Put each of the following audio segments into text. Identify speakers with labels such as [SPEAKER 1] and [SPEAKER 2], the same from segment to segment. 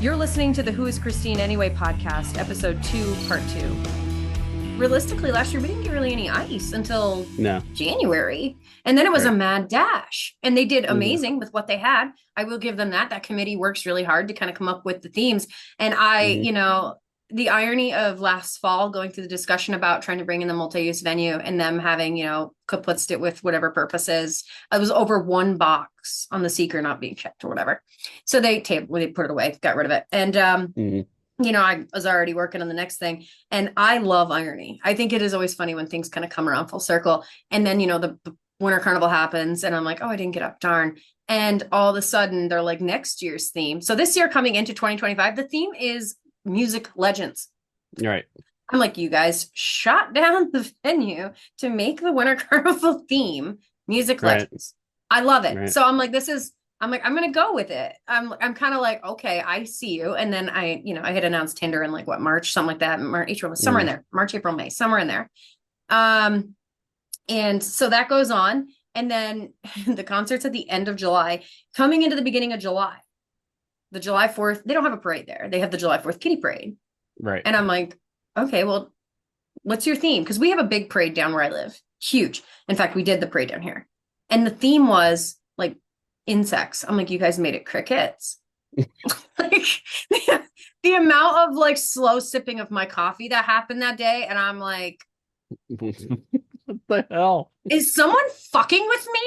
[SPEAKER 1] You're listening to the Who is Christine Anyway podcast, episode 2, part 2. Realistically, last year we didn't get really any ice until January. And then it was a mad dash. And they did amazing with what they had. I will give them that. That committee works really hard to kind of come up with the themes. And the irony of last fall going through the discussion about trying to bring in the multi-use venue and them having, kaputzed it with whatever purposes. It was over one box on the seeker not being checked or whatever. So they put it away, got rid of it. And, I was already working on the next thing. And I love irony. I think it is always funny when things kind of come around full circle. And then, the Winter Carnival happens and I'm like, oh, I didn't get up, darn. And all of a sudden they're like next year's theme. So this year coming into 2025, the theme is music legends.
[SPEAKER 2] Right.
[SPEAKER 1] I'm like, you guys shot down the venue to make the Winter Carnival theme music legends. I love it. So I'm like, I'm going to go with it. I'm kind of like, okay, I see you. And then I had announced Tinder in March, something like that. April, somewhere in there, March, April, May, somewhere in there. And so that goes on. And then the concert's at the end of July, coming into the beginning of July. The July 4th, they don't have a parade there. They have the July 4th kitty parade.
[SPEAKER 2] Right.
[SPEAKER 1] And I'm like, okay, well, what's your theme? Because we have a big parade down where I live. Huge. In fact, we did the parade down here. And the theme was like insects. I'm like, you guys made it crickets. The amount of slow sipping of my coffee that happened that day. And I'm like,
[SPEAKER 2] what the hell?
[SPEAKER 1] Is someone fucking with me?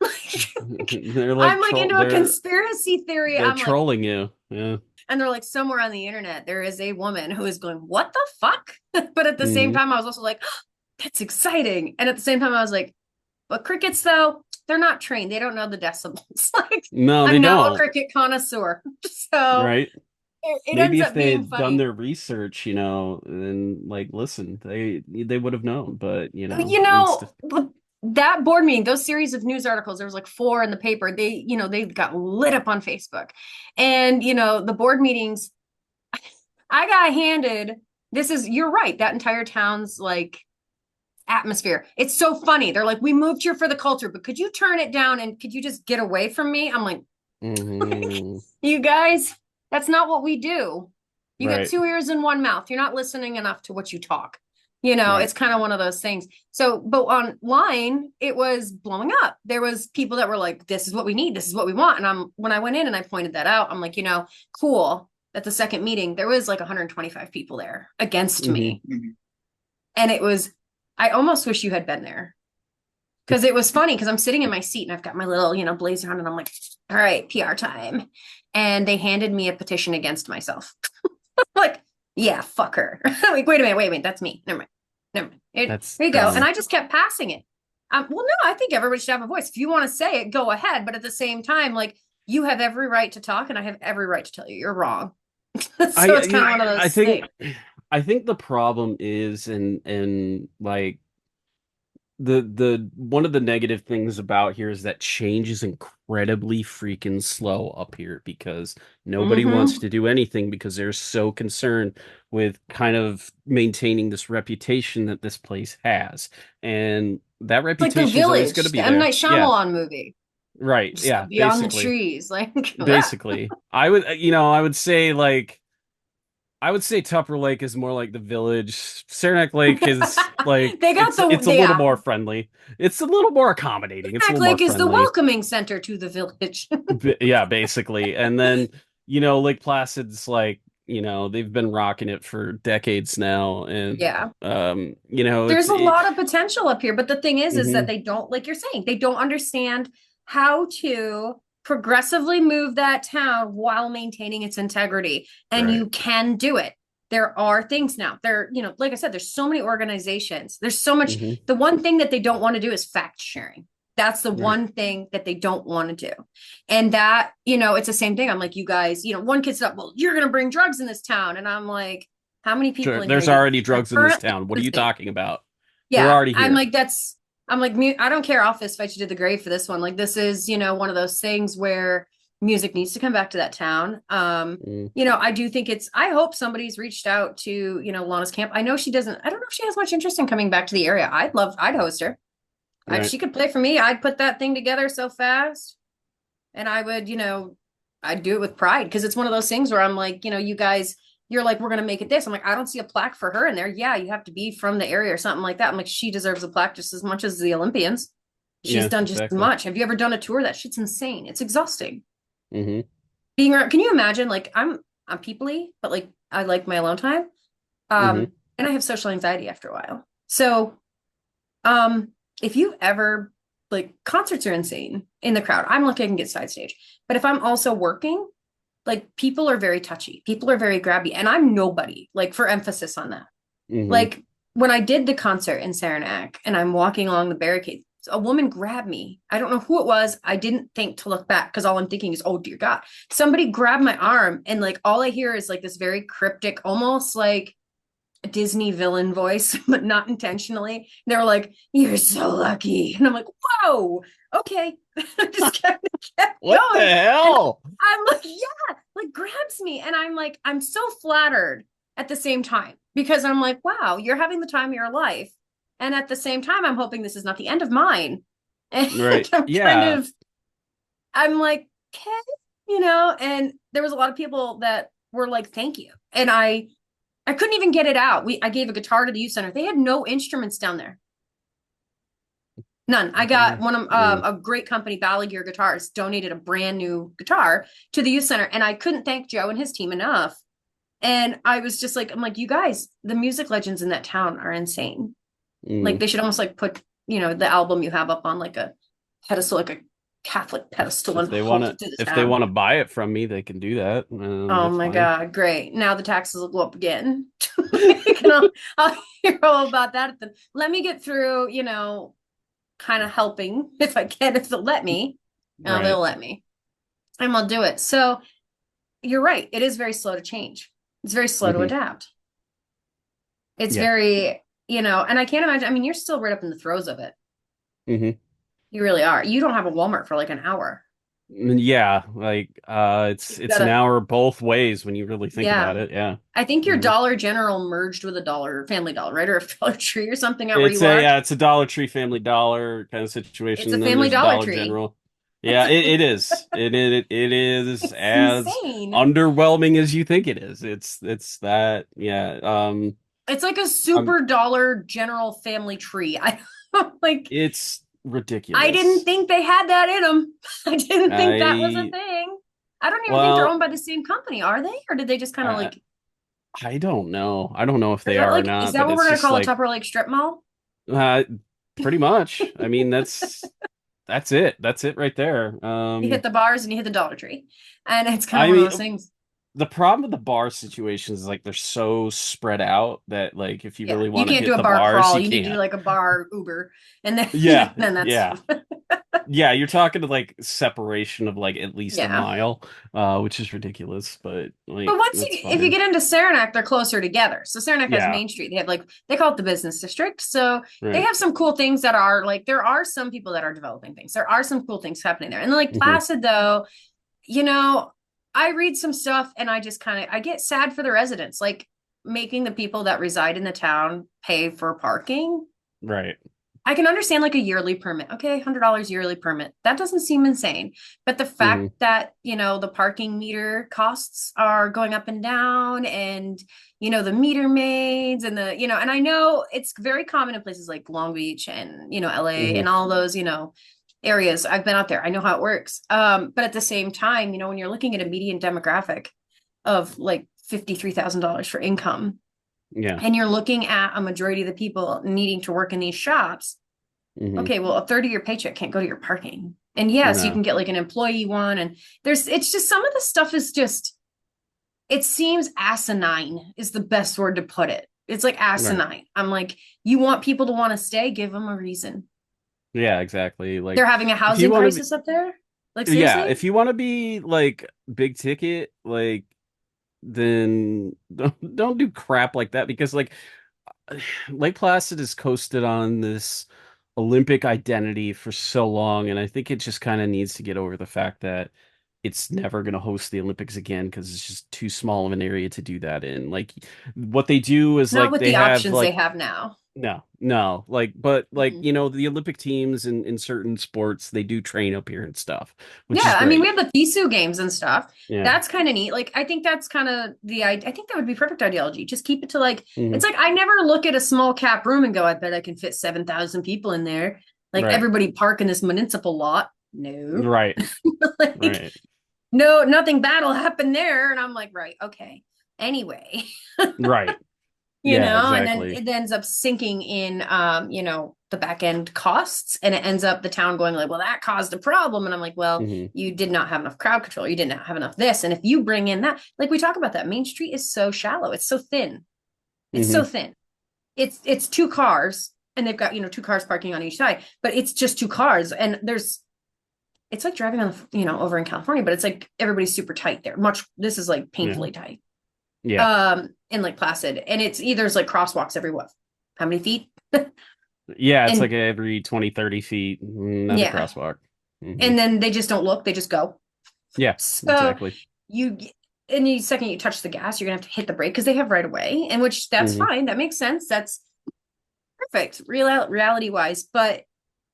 [SPEAKER 1] I'm into a conspiracy theory.
[SPEAKER 2] They're trolling you. Yeah.
[SPEAKER 1] And they're like, somewhere on the internet, there is a woman who is going, what the fuck? But at the same time, I was also like, oh, that's exciting. And at the same time, I was like, but crickets, though, they're not trained. They don't know the decibels.
[SPEAKER 2] No, they
[SPEAKER 1] I'm
[SPEAKER 2] don't.
[SPEAKER 1] not a cricket connoisseur. So
[SPEAKER 2] right.
[SPEAKER 1] It
[SPEAKER 2] maybe
[SPEAKER 1] ends
[SPEAKER 2] if they had
[SPEAKER 1] funny.
[SPEAKER 2] done their research, and listen, they would have known. But
[SPEAKER 1] that board meeting, those series of news articles, there was 4 in the paper. They got lit up on Facebook. And, the board meetings, I got handed, you're right. That entire town's atmosphere. It's so funny. They're like, we moved here for the culture, but could you turn it down and could you just get away from me? I'm like, you guys, that's not what we do. You got 2 ears and 1 mouth. You're not listening enough to what you talk. It's kind of one of those things. So, but online, it was blowing up. There was people that were like, this is what we need. This is what we want. And when I went in and I pointed that out, I'm like, cool. At the second meeting, there was 125 people there against me. And I almost wish you had been there. Because it was funny because I'm sitting in my seat and I've got my little, blazer on and I'm like, all right, PR time. And they handed me a petition against myself. Yeah, fuck her. Wait a minute. That's me. Never mind. There you go. And I just kept passing it. Well, no, I think everybody should have a voice. If you want to say it, go ahead. But at the same time, you have every right to talk and I have every right to tell you you're wrong. So it's kind of one of those things.
[SPEAKER 2] I think the problem is, the one of the negative things about here is that change is incredibly freaking slow up here because nobody wants to do anything because they're so concerned with kind of maintaining this reputation that this place has. And that reputation is always going to be there.
[SPEAKER 1] M. Night Shyamalan movie.
[SPEAKER 2] Right.
[SPEAKER 1] Just
[SPEAKER 2] yeah.
[SPEAKER 1] Beyond the trees.
[SPEAKER 2] Basically. I would say Tupper Lake is more like the village. Saranac Lake is it's a little more friendly. It's a little more accommodating.
[SPEAKER 1] Saranac Lake is the welcoming center to the village.
[SPEAKER 2] Yeah, basically. And then, Lake Placid's they've been rocking it for decades now. And
[SPEAKER 1] there's a lot of potential up here. But the thing is that they don't, like you're saying, they don't understand how to progressively move that town while maintaining its integrity. And you can do it. There are things now. Like I said, there's so many organizations. There's so much. The one thing that they don't want to do is fact sharing. That's the one thing that they don't want to do. And that, it's the same thing. I'm like, you guys, one kid said, well, you're going to bring drugs in this town. And I'm like, how many people?
[SPEAKER 2] There's already drugs in this town. What are you talking about?
[SPEAKER 1] Yeah.
[SPEAKER 2] They're already here.
[SPEAKER 1] I'm like, I don't care. I'll fist fight you to the grave for this one. This is, one of those things where music needs to come back to that town. I do think I hope somebody's reached out to, Lana's camp. I know she doesn't, I don't know if she has much interest in coming back to the area. I'd host her. If she could play for me, I'd put that thing together so fast. And I would, I do it with pride because it's one of those things where I'm like, you guys, you're like, we're gonna make it this. I'm like, I don't see a plaque for her in there. Yeah, you have to be from the area or something like that. I'm like, she deserves a plaque just as much as the Olympians. She's
[SPEAKER 2] Yeah,
[SPEAKER 1] done just as
[SPEAKER 2] exactly.
[SPEAKER 1] much. Have you ever done a tour? That shit's insane. It's exhausting.
[SPEAKER 2] Hmm.
[SPEAKER 1] Being around, can you imagine? Like, I'm peoply, but like I like my alone time.
[SPEAKER 2] Hmm.
[SPEAKER 1] And I have social anxiety after a while. So um, if you ever like concerts are insane in the crowd. I'm lucky I can get side stage. But if I'm also working, like people are very touchy. People are very grabby. And I'm nobody, like for emphasis on that.
[SPEAKER 2] Hmm.
[SPEAKER 1] Like when I did the concert in Saranac and I'm walking along the barricade, a woman grabbed me. I don't know who it was. I didn't think to look back because all I'm thinking is, oh dear God. Somebody grabbed my arm and like all I hear is like this very cryptic, almost like Disney villain voice, but not intentionally. They were like, "You're so lucky," and I'm like, "Whoa, okay." Just kept
[SPEAKER 2] What the
[SPEAKER 1] going, and
[SPEAKER 2] hell?
[SPEAKER 1] I'm like, "Yeah," like grabs me, and I'm like, I'm so flattered at the same time because I'm like, "Wow, you're having the time of your life," and at the same time, I'm hoping this is not the end of mine, and
[SPEAKER 2] Right.
[SPEAKER 1] I'm kind
[SPEAKER 2] Yeah.
[SPEAKER 1] of, I'm like, okay, and there was a lot of people that were like, "Thank you," and I couldn't even get it out. I gave a guitar to the youth center. They had no instruments down there. None. I got one of
[SPEAKER 2] Mm.
[SPEAKER 1] a great company, Bally Gear Guitars, donated a brand new guitar to the youth center, and I couldn't thank Joe and his team enough. And I was just like, I'm like, you guys, the music legends in that town are insane. Like
[SPEAKER 2] Mm.
[SPEAKER 1] they should almost like put, the album you have up on like a pedestal, like a Catholic pedestal, and hold it to the
[SPEAKER 2] If they
[SPEAKER 1] town.
[SPEAKER 2] want to buy it from me, they can do that.
[SPEAKER 1] Oh
[SPEAKER 2] That's
[SPEAKER 1] my
[SPEAKER 2] fine.
[SPEAKER 1] God, great. Now the taxes will go up again. And I'll hear all about that. Let me get through, kind of helping if I can, if they'll let me.
[SPEAKER 2] Right.
[SPEAKER 1] They'll let me. And I'll do it. So you're right. It is very slow to change. It's very slow to
[SPEAKER 2] Hmm.
[SPEAKER 1] adapt. It's
[SPEAKER 2] Yeah.
[SPEAKER 1] very, and I can't imagine. I mean, you're still right up in the throes of it.
[SPEAKER 2] Hmm.
[SPEAKER 1] You really are. You don't have a Walmart for like an hour.
[SPEAKER 2] Yeah, like
[SPEAKER 1] You've
[SPEAKER 2] it's
[SPEAKER 1] got
[SPEAKER 2] an
[SPEAKER 1] to,
[SPEAKER 2] hour both ways when you really think about
[SPEAKER 1] yeah.
[SPEAKER 2] it. Yeah.
[SPEAKER 1] I think your
[SPEAKER 2] Hmm.
[SPEAKER 1] Dollar General merged with a Dollar Family Dollar, right? Or a Dollar Tree or something out where
[SPEAKER 2] It's
[SPEAKER 1] you
[SPEAKER 2] a
[SPEAKER 1] are.
[SPEAKER 2] yeah, it's a Dollar Tree, Family Dollar kind of
[SPEAKER 1] It's
[SPEAKER 2] situation,
[SPEAKER 1] a
[SPEAKER 2] and then
[SPEAKER 1] Family
[SPEAKER 2] there's a
[SPEAKER 1] Dollar
[SPEAKER 2] Dollar
[SPEAKER 1] Tree.
[SPEAKER 2] General.
[SPEAKER 1] It's
[SPEAKER 2] Yeah, it is. It is
[SPEAKER 1] it's
[SPEAKER 2] as
[SPEAKER 1] insane.
[SPEAKER 2] underwhelming as you think it is. It's that yeah.
[SPEAKER 1] It's like a
[SPEAKER 2] I'm
[SPEAKER 1] super Dollar General family tree. I like
[SPEAKER 2] it's
[SPEAKER 1] I didn't
[SPEAKER 2] ridiculous.
[SPEAKER 1] think they had that in them. I didn't think that was a
[SPEAKER 2] I
[SPEAKER 1] thing. I don't even think they're
[SPEAKER 2] well,
[SPEAKER 1] owned by the same company, are they? Or did they just kind of
[SPEAKER 2] I
[SPEAKER 1] like
[SPEAKER 2] I don't know. I don't know if
[SPEAKER 1] is
[SPEAKER 2] they
[SPEAKER 1] that
[SPEAKER 2] are or
[SPEAKER 1] like is
[SPEAKER 2] not,
[SPEAKER 1] that
[SPEAKER 2] but
[SPEAKER 1] what we're
[SPEAKER 2] it's
[SPEAKER 1] gonna
[SPEAKER 2] just
[SPEAKER 1] call a
[SPEAKER 2] like
[SPEAKER 1] Tupper Lake strip mall?
[SPEAKER 2] uh pretty much. I mean, that's it. That's it right there.
[SPEAKER 1] You hit the bars and you hit the Dollar Tree. And it's kind of
[SPEAKER 2] I
[SPEAKER 1] one of
[SPEAKER 2] mean,
[SPEAKER 1] those things.
[SPEAKER 2] the problem with the bar situations is like they're so spread out that like if you
[SPEAKER 1] Yeah.
[SPEAKER 2] really
[SPEAKER 1] You
[SPEAKER 2] want to
[SPEAKER 1] can't do
[SPEAKER 2] hit
[SPEAKER 1] a
[SPEAKER 2] the
[SPEAKER 1] bar
[SPEAKER 2] bars,
[SPEAKER 1] crawl.
[SPEAKER 2] you
[SPEAKER 1] You need to do
[SPEAKER 2] can't.
[SPEAKER 1] like a bar Uber. And then
[SPEAKER 2] Yeah,
[SPEAKER 1] then that's
[SPEAKER 2] yeah, yeah. You're talking to like separation of like at least a
[SPEAKER 1] yeah.
[SPEAKER 2] mile, which is ridiculous, but
[SPEAKER 1] But
[SPEAKER 2] like
[SPEAKER 1] once
[SPEAKER 2] that's
[SPEAKER 1] if you
[SPEAKER 2] fine.
[SPEAKER 1] get into Saranac, they're closer together. So Saranac has
[SPEAKER 2] Yeah,
[SPEAKER 1] Main Street. They have like they call it the business district. So they
[SPEAKER 2] right.
[SPEAKER 1] have some cool things that are like there are some people that are developing things. There are some cool things happening there. And then like
[SPEAKER 2] Hmm.
[SPEAKER 1] Placid though, you know, I read some stuff and I just kind of I get sad for the residents, like making the people that reside in the town pay for parking.
[SPEAKER 2] Right.
[SPEAKER 1] I can understand like a yearly permit. Okay, $100 yearly permit. That doesn't seem insane. But the
[SPEAKER 2] Hmm.
[SPEAKER 1] fact that, the parking meter costs are going up and down and, the meter maids and and I know it's very common in places like Long Beach and, LA
[SPEAKER 2] Hmm.
[SPEAKER 1] and all those, areas. I've been out there. I know how it works. But at the same time, when you're looking at a median demographic of like $53,000 for income,
[SPEAKER 2] Yeah.
[SPEAKER 1] and you're looking at a majority of the people needing to work in these shops,
[SPEAKER 2] Hmm.
[SPEAKER 1] okay, well, a third of your paycheck can't go to your parking. And yes, you
[SPEAKER 2] No.
[SPEAKER 1] can get like an employee one. And it's just some of the stuff is just, it seems asinine is the best word to put it. It's like
[SPEAKER 2] Right.
[SPEAKER 1] asinine. I'm like, you want people to want to stay, give them a reason.
[SPEAKER 2] Yeah, exactly.
[SPEAKER 1] They're
[SPEAKER 2] Like
[SPEAKER 1] having a
[SPEAKER 2] if you
[SPEAKER 1] housing
[SPEAKER 2] want to be
[SPEAKER 1] crisis up there. Like,
[SPEAKER 2] yeah,
[SPEAKER 1] seriously?
[SPEAKER 2] if you want to be like big ticket, like then don't do crap like that because like Lake Placid has coasted on this Olympic identity for so long, and I think it just kind of needs to get over the fact that it's never going to host the Olympics again because it's just too small of an area to do that in. Like what they do is
[SPEAKER 1] Not
[SPEAKER 2] like
[SPEAKER 1] with
[SPEAKER 2] they
[SPEAKER 1] the
[SPEAKER 2] have
[SPEAKER 1] options they
[SPEAKER 2] like
[SPEAKER 1] have now.
[SPEAKER 2] no. But
[SPEAKER 1] Mhm.
[SPEAKER 2] the Olympic teams in certain sports, they do train up here and stuff, which is
[SPEAKER 1] Yeah, I mean, we
[SPEAKER 2] great.
[SPEAKER 1] have the FISU games and stuff.
[SPEAKER 2] Yeah.
[SPEAKER 1] That's kind of neat. Like, I think that's kind of I think that would be perfect ideology. Just keep it to like,
[SPEAKER 2] Hmm.
[SPEAKER 1] it's like I never look at a small cap room and go, I bet I can fit 7,000 people in there. Like,
[SPEAKER 2] Right.
[SPEAKER 1] everybody park in this municipal lot. No,
[SPEAKER 2] Right.
[SPEAKER 1] like,
[SPEAKER 2] Right.
[SPEAKER 1] no, nothing bad will happen there. And I'm like, right, okay. Anyway,
[SPEAKER 2] Right. Yeah,
[SPEAKER 1] and then
[SPEAKER 2] exactly.
[SPEAKER 1] it ends up sinking in the back end costs, and it ends up the town going like, well, that caused a problem. And I'm like, well,
[SPEAKER 2] Hmm.
[SPEAKER 1] you did not have enough crowd control, you didn't have enough this, and if you bring in that, like we talk about, that Main Street is so shallow, it's so thin, it's so
[SPEAKER 2] Hmm.
[SPEAKER 1] thin, it's two cars, and they've got two cars parking on each side, but it's just two cars, and it's like driving on over in California, but it's like everybody's super tight there, much, this is like
[SPEAKER 2] Yeah.
[SPEAKER 1] painfully tight
[SPEAKER 2] Yeah.
[SPEAKER 1] in Lake Placid, and there's like crosswalks every what, how many feet?
[SPEAKER 2] Yeah, it's
[SPEAKER 1] And
[SPEAKER 2] like every 20, 30 feet, another
[SPEAKER 1] yeah,
[SPEAKER 2] crosswalk. Hmm.
[SPEAKER 1] and then they just don't look, they just go.
[SPEAKER 2] Yeah,
[SPEAKER 1] So
[SPEAKER 2] exactly.
[SPEAKER 1] you and the second you touch the gas, you're gonna have to hit the brake because they have right away, and which that's
[SPEAKER 2] Hmm.
[SPEAKER 1] fine, that makes sense, that's perfect reality wise. But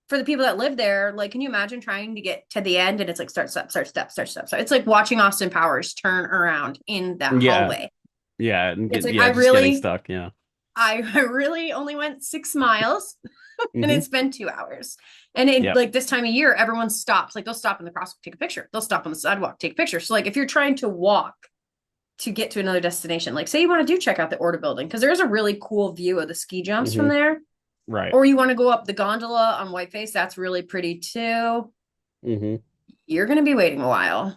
[SPEAKER 1] for the people that live there, like, can you imagine trying to get to the end and it's like start stop start stop start stop start? It's like watching Austin Powers turn around in that
[SPEAKER 2] Yeah.
[SPEAKER 1] hallway.
[SPEAKER 2] Yeah, and
[SPEAKER 1] It's
[SPEAKER 2] get
[SPEAKER 1] like
[SPEAKER 2] yeah, just getting stuck. Yeah.
[SPEAKER 1] I really only went 6 miles and
[SPEAKER 2] Hmm.
[SPEAKER 1] it's been 2 hours. And
[SPEAKER 2] Yep.
[SPEAKER 1] like this time of year, everyone stops. Like they'll stop in the crosswalk, take a picture. They'll stop on the sidewalk, take a picture. So like if you're trying to walk to get to another destination, like say you want to do check out the Orta building, because there's a really cool view of the ski jumps from
[SPEAKER 2] Hmm.
[SPEAKER 1] there.
[SPEAKER 2] Right.
[SPEAKER 1] Or you want to go up the gondola on Whiteface, that's really pretty too.
[SPEAKER 2] Hmm.
[SPEAKER 1] You're going to be waiting a while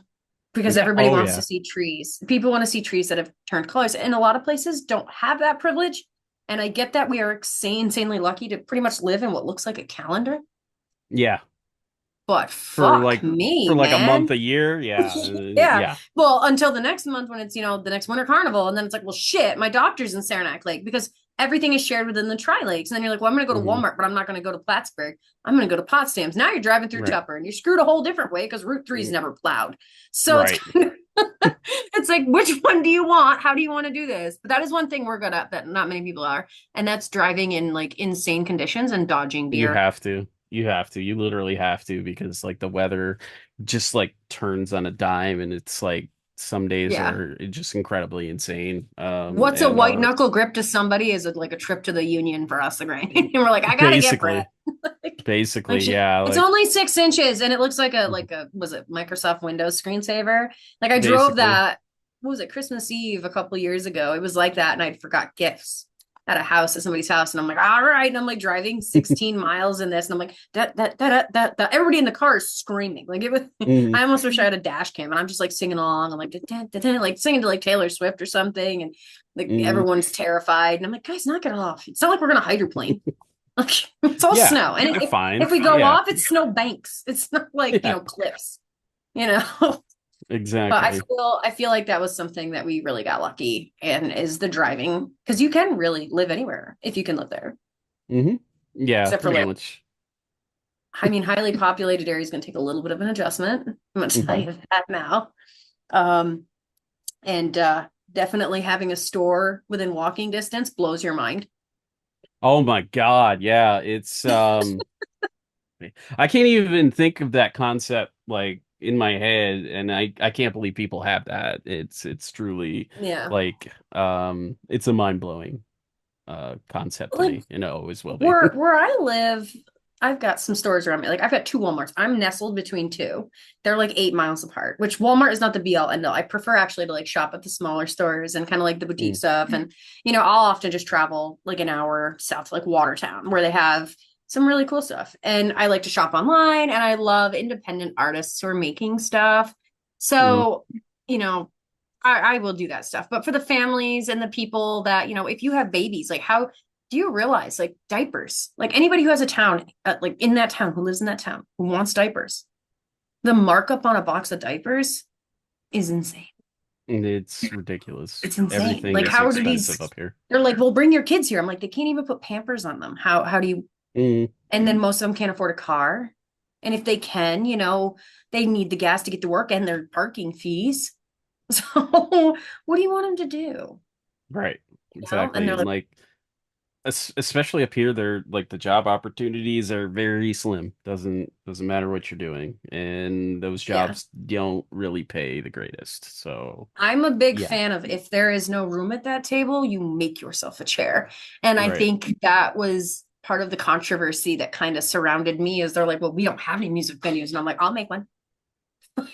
[SPEAKER 1] because
[SPEAKER 2] Yeah.
[SPEAKER 1] everybody
[SPEAKER 2] Oh
[SPEAKER 1] wants to
[SPEAKER 2] yeah.
[SPEAKER 1] see trees. People want to see trees that have turned colors. And a lot of places don't have that privilege. And I get that we are insanely lucky to pretty much live in what looks like a calendar.
[SPEAKER 2] Yeah.
[SPEAKER 1] But
[SPEAKER 2] For
[SPEAKER 1] fuck
[SPEAKER 2] like for
[SPEAKER 1] me,
[SPEAKER 2] like a month
[SPEAKER 1] man.
[SPEAKER 2] a year. Yeah.
[SPEAKER 1] Yeah.
[SPEAKER 2] Yeah.
[SPEAKER 1] Well, until the next month when it's, the next winter carnival. And then it's like, well, shit, my doctor's in Saranac Lake because everything is shared within the Tri Lakes. And then you're like, well, I'm going to go to
[SPEAKER 2] Hmm.
[SPEAKER 1] Walmart, but I'm not going to go to Plattsburgh. I'm going to go to Potsdam's. Now you're driving through
[SPEAKER 2] Right.
[SPEAKER 1] Tupper and you're screwed a whole different way because Route 3 is
[SPEAKER 2] Mm,
[SPEAKER 1] never plowed. So it's
[SPEAKER 2] right.
[SPEAKER 1] kind of, it's like, which one do you want? How do you want to do this? But that is one thing we're good at that not many people are. And that's driving in like insane conditions and dodging
[SPEAKER 2] You
[SPEAKER 1] deer.
[SPEAKER 2] have to. You have to. You literally have to because like the weather just like turns on a dime and it's like some days
[SPEAKER 1] Yeah.
[SPEAKER 2] are just incredibly insane.
[SPEAKER 1] What's a
[SPEAKER 2] And
[SPEAKER 1] white knuckle grip to somebody is like a trip to the Union for us, the grain. And we're like, I gotta get Brett.
[SPEAKER 2] basically,
[SPEAKER 1] Like
[SPEAKER 2] basically,
[SPEAKER 1] she,
[SPEAKER 2] yeah,
[SPEAKER 1] it's
[SPEAKER 2] like
[SPEAKER 1] only 6 inches and it looks like a was it Microsoft Windows screensaver? Like I drove
[SPEAKER 2] basically.
[SPEAKER 1] that, what was it, Christmas Eve a couple years ago. It was like that, and I forgot gifts at a house, at somebody's house, and I'm like, all right. And I'm like driving 16 miles in this, and I'm like, that. Everybody in the car is screaming. Like it was,
[SPEAKER 2] Mhm.
[SPEAKER 1] I almost wish I had a dash cam, and I'm just like singing along. I'm like, like singing to like Taylor Swift or something, and like
[SPEAKER 2] Mhm.
[SPEAKER 1] everyone's terrified. And I'm like, guys, knock it off. It's not like we're gonna hydroplane. Like it's all
[SPEAKER 2] Yeah,
[SPEAKER 1] snow. And
[SPEAKER 2] you're
[SPEAKER 1] if
[SPEAKER 2] fine.
[SPEAKER 1] we go
[SPEAKER 2] Yeah,
[SPEAKER 1] off, it's snow banks. It's not like,
[SPEAKER 2] yeah,
[SPEAKER 1] cliffs, you know. But
[SPEAKER 2] exactly.
[SPEAKER 1] I feel like that was something that we really got lucky, and is the driving, because you can really live anywhere if you can live there.
[SPEAKER 2] Hmm. Yeah,
[SPEAKER 1] Except for
[SPEAKER 2] pretty
[SPEAKER 1] like,
[SPEAKER 2] much.
[SPEAKER 1] I mean, highly populated area is going to take a little bit of an adjustment. I'm going to tell
[SPEAKER 2] Hmm.
[SPEAKER 1] you that now. Um, and definitely having a store within walking distance blows your mind.
[SPEAKER 2] Oh my God, yeah, it's I can't even think of that concept like in my head, and I can't believe people have that. It's truly
[SPEAKER 1] Yeah.
[SPEAKER 2] like it's a mind-blowing concept to
[SPEAKER 1] Like
[SPEAKER 2] me, and it always will be.
[SPEAKER 1] where I live, I've got some stores around me. Like I've got two Walmarts. I'm nestled between two. They're like 8 miles apart, which Walmart is not the be all end all. I prefer actually to like shop at the smaller stores and kind of like the boutique
[SPEAKER 2] Mm,
[SPEAKER 1] stuff. And I'll often just travel like an hour south to like Watertown, where they have some really cool stuff. And I like to shop online, and I love independent artists who are making stuff.
[SPEAKER 2] mm,
[SPEAKER 1] So, you know, I will do that stuff. But for the families and the people that, if you have babies, like how do you realize like diapers, like anybody who has a town, like in that town, who lives in that town, who wants diapers, the markup on a box of diapers is insane.
[SPEAKER 2] and it's ridiculous.
[SPEAKER 1] It's insane.
[SPEAKER 2] Everything
[SPEAKER 1] Like,
[SPEAKER 2] is
[SPEAKER 1] how do
[SPEAKER 2] expensive
[SPEAKER 1] these,
[SPEAKER 2] up here.
[SPEAKER 1] they're like, well, bring your kids here. I'm like, they can't even put Pampers on them. How do you,
[SPEAKER 2] Mm,
[SPEAKER 1] and then most of them can't afford a car. And if they can, they need the gas to get to work and their parking fees. So what do you want them to do?
[SPEAKER 2] right,
[SPEAKER 1] And
[SPEAKER 2] exactly.
[SPEAKER 1] they're
[SPEAKER 2] And
[SPEAKER 1] like,
[SPEAKER 2] like especially up here, they're like the job opportunities are very slim. Doesn't matter what you're doing, and those
[SPEAKER 1] Yeah.
[SPEAKER 2] jobs don't really pay the greatest. So
[SPEAKER 1] I'm a big
[SPEAKER 2] yeah,
[SPEAKER 1] fan of if there is no room at that table, you make yourself a chair. And I
[SPEAKER 2] right,
[SPEAKER 1] think that was part of the controversy that kind of surrounded me is they're like, well, we don't have any music venues. And I'm like, I'll make one.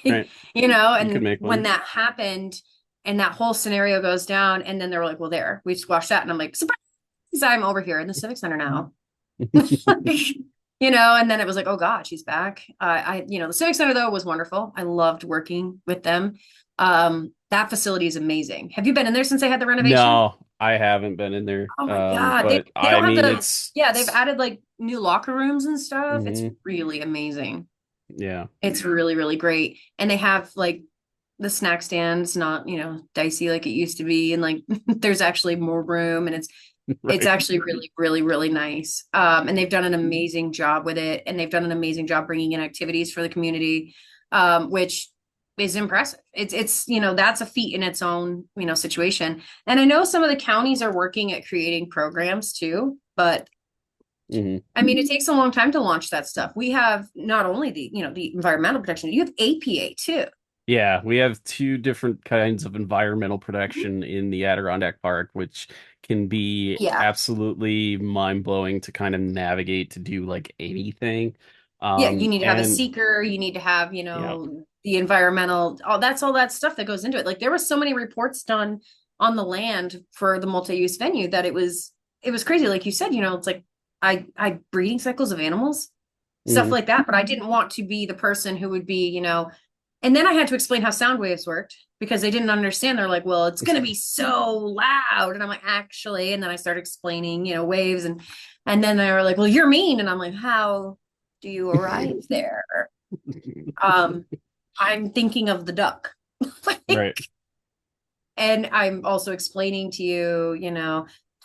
[SPEAKER 2] right. You could
[SPEAKER 1] And
[SPEAKER 2] make
[SPEAKER 1] when
[SPEAKER 2] one.
[SPEAKER 1] that happened and that whole scenario goes down, and then they were like, well, there, we squashed that. And I'm like, surprise, I'm over here in the Civic Center now. And then it was like, oh God, she's back. The Civic Center though was wonderful. I loved working with them. That facility is amazing. Have you been in there since they had the renovation?
[SPEAKER 2] No, I haven't been in there.
[SPEAKER 1] Oh my God. They
[SPEAKER 2] But
[SPEAKER 1] they
[SPEAKER 2] I
[SPEAKER 1] don't have
[SPEAKER 2] mean,
[SPEAKER 1] yeah, they've added like new locker rooms and stuff. It's
[SPEAKER 2] mhm,
[SPEAKER 1] really amazing.
[SPEAKER 2] yeah,
[SPEAKER 1] It's really, really great. And they have like the snack stands, not, dicey like it used to be. And like there's actually more room, and it's
[SPEAKER 2] right.
[SPEAKER 1] actually really, really, really nice. And they've done an amazing job with it. And they've done an amazing job bringing in activities for the community, which is impressive. That's a feat in its own, situation. And I know some of the counties are working at creating programs too, but
[SPEAKER 2] Mhm.
[SPEAKER 1] I mean, it takes a long time to launch that stuff. We have not only the environmental protection, you have APA too.
[SPEAKER 2] Yeah, we have two different kinds of environmental protection in the Adirondack Park, which can be
[SPEAKER 1] Yeah.
[SPEAKER 2] absolutely mind-blowing to kind of navigate to do like anything.
[SPEAKER 1] Yeah, you need to have a
[SPEAKER 2] And
[SPEAKER 1] seeker, you need to have,
[SPEAKER 2] yeah,
[SPEAKER 1] the environmental, all that stuff that goes into it. Like there was so many reports done on the land for the multi-use venue that it was crazy. Like you said, it's like I breeding cycles of animals, stuff
[SPEAKER 2] mhm.
[SPEAKER 1] like that, but I didn't want to be the person who would be, and then I had to explain how sound waves worked because they didn't understand. They're like, well, it's going to be so loud. And I'm like, actually, and then I started explaining, waves and then they were like, well, you're mean. And I'm like, how do you arrive there? Um, I'm thinking of the duck.
[SPEAKER 2] Right,
[SPEAKER 1] And I'm also explaining to you,